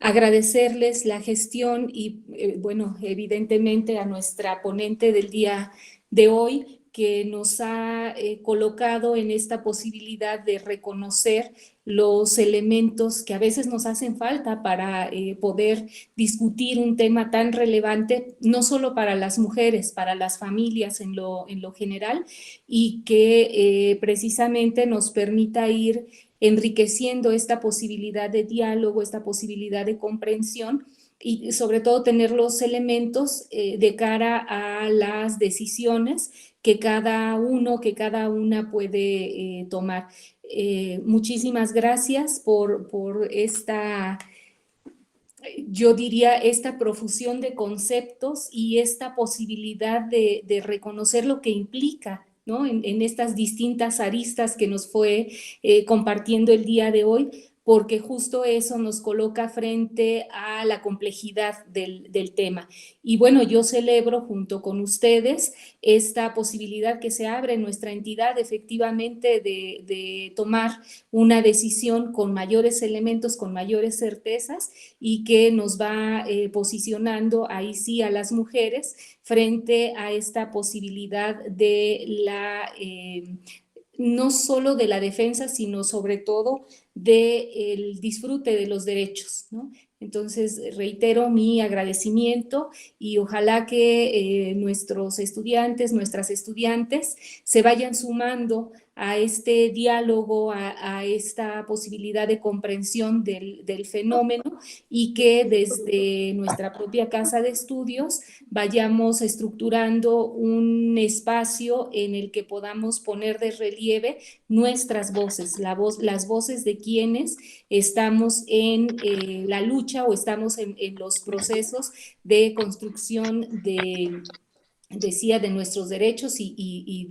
agradecerles la gestión y bueno, evidentemente a nuestra ponente del día de hoy que nos ha colocado en esta posibilidad de reconocer los elementos que a veces nos hacen falta para poder discutir un tema tan relevante, no solo para las mujeres, para las familias en lo general, y que precisamente nos permita ir enriqueciendo esta posibilidad de diálogo, esta posibilidad de comprensión y sobre todo tener los elementos de cara a las decisiones que cada uno, que cada una puede tomar. Muchísimas gracias por esta, yo diría, esta profusión de conceptos y esta posibilidad de reconocer lo que implica, ¿no? En estas distintas aristas que nos fue compartiendo el día de hoy, porque justo eso nos coloca frente a la complejidad del tema. Y bueno, yo celebro junto con ustedes esta posibilidad que se abre en nuestra entidad efectivamente de tomar una decisión con mayores elementos, con mayores certezas y que nos va posicionando ahí sí a las mujeres frente a esta posibilidad de la no solo de la defensa, sino sobre todo del disfrute de los derechos, ¿no? Entonces, reitero mi agradecimiento y ojalá que nuestros estudiantes, nuestras estudiantes se vayan sumando a este diálogo, a esta posibilidad de comprensión del fenómeno y que desde nuestra propia casa de estudios vayamos estructurando un espacio en el que podamos poner de relieve nuestras voces, las voces de quienes estamos en la lucha o estamos en los procesos de construcción decía, de nuestros derechos y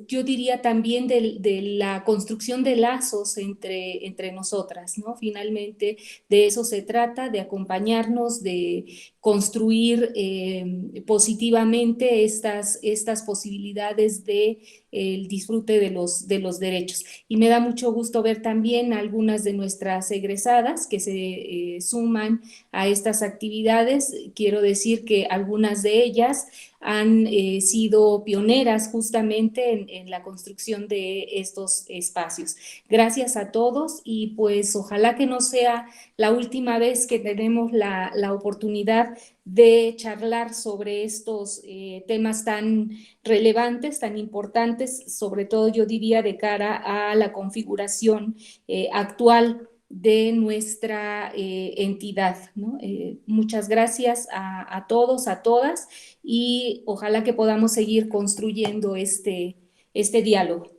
yo diría también de la construcción de lazos entre nosotras, ¿no? Finalmente de eso se trata, de acompañarnos, de construir positivamente estas posibilidades de el disfrute de los derechos. Y me da mucho gusto ver también algunas de nuestras egresadas que se suman a estas actividades. Quiero decir que algunas de ellas han sido pioneras justamente en la construcción de estos espacios. Gracias a todos y pues ojalá que no sea la última vez que tenemos la oportunidad de charlar sobre estos temas tan relevantes, tan importantes, sobre todo yo diría de cara a la configuración actual de nuestra entidad, ¿no? Muchas gracias a todos, a todas, y ojalá que podamos seguir construyendo este diálogo.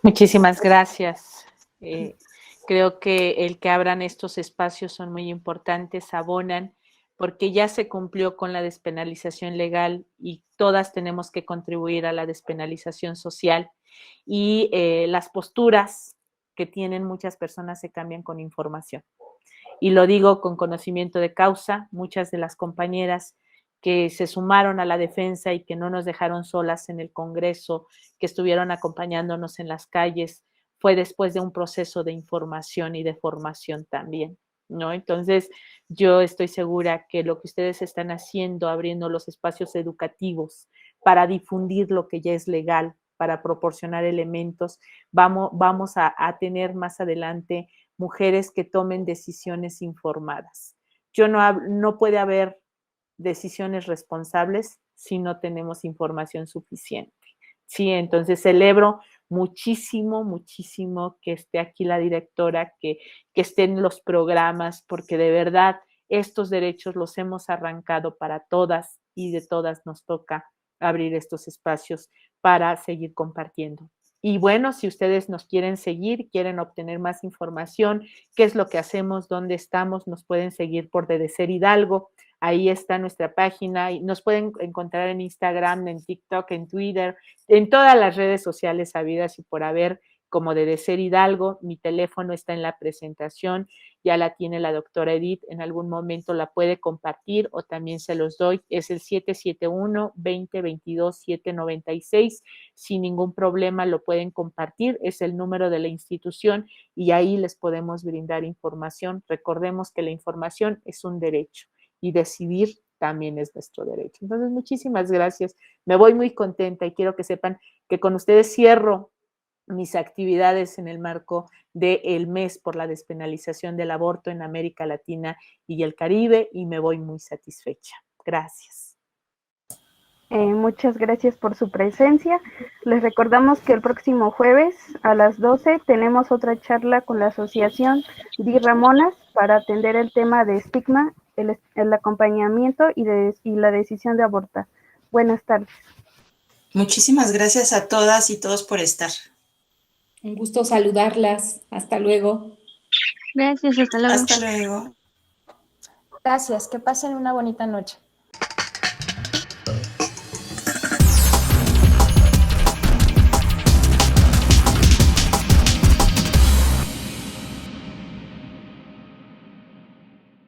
Muchísimas gracias. Creo que el que abran estos espacios son muy importantes, abonan, porque ya se cumplió con la despenalización legal y todas tenemos que contribuir a la despenalización social, y las posturas que tienen muchas personas se cambian con información. Y lo digo con conocimiento de causa. Muchas de las compañeras que se sumaron a la defensa y que no nos dejaron solas en el Congreso, que estuvieron acompañándonos en las calles, fue después de un proceso de información y de formación también, ¿no? Entonces, yo estoy segura que lo que ustedes están haciendo, abriendo los espacios educativos para difundir lo que ya es legal, para proporcionar elementos, vamos a tener más adelante mujeres que tomen decisiones informadas. No puede haber decisiones responsables si no tenemos información suficiente. Sí, entonces celebro muchísimo, muchísimo que esté aquí la directora, que estén los programas, porque de verdad estos derechos los hemos arrancado para todas y de todas nos toca abrir estos espacios para seguir compartiendo. Y bueno, si ustedes nos quieren seguir, quieren obtener más información, qué es lo que hacemos, dónde estamos, nos pueden seguir por DDCER Hidalgo. Ahí está nuestra página y nos pueden encontrar en Instagram, en TikTok, en Twitter, en todas las redes sociales habidas y por haber, como DDCER Hidalgo. Mi teléfono está en la presentación, ya la tiene la doctora Edith, en algún momento la puede compartir o también se los doy. Es el 771-2022-796. Sin ningún problema lo pueden compartir, es el número de la institución y ahí les podemos brindar información. Recordemos que la información es un derecho y decidir también es nuestro derecho. Entonces, muchísimas gracias. Me voy muy contenta y quiero que sepan que con ustedes cierro mis actividades en el marco del mes por la despenalización del aborto en América Latina y el Caribe y me voy muy satisfecha. Gracias. Muchas gracias por su presencia. Les recordamos que el próximo jueves a las 12 tenemos otra charla con la asociación Di Ramonas para atender el tema de estigma, el acompañamiento y la decisión de abortar. Buenas tardes. Muchísimas gracias a todas y todos por estar. Un gusto saludarlas. Hasta luego. Gracias, hasta luego. Hasta luego. Gracias, que pasen una bonita noche.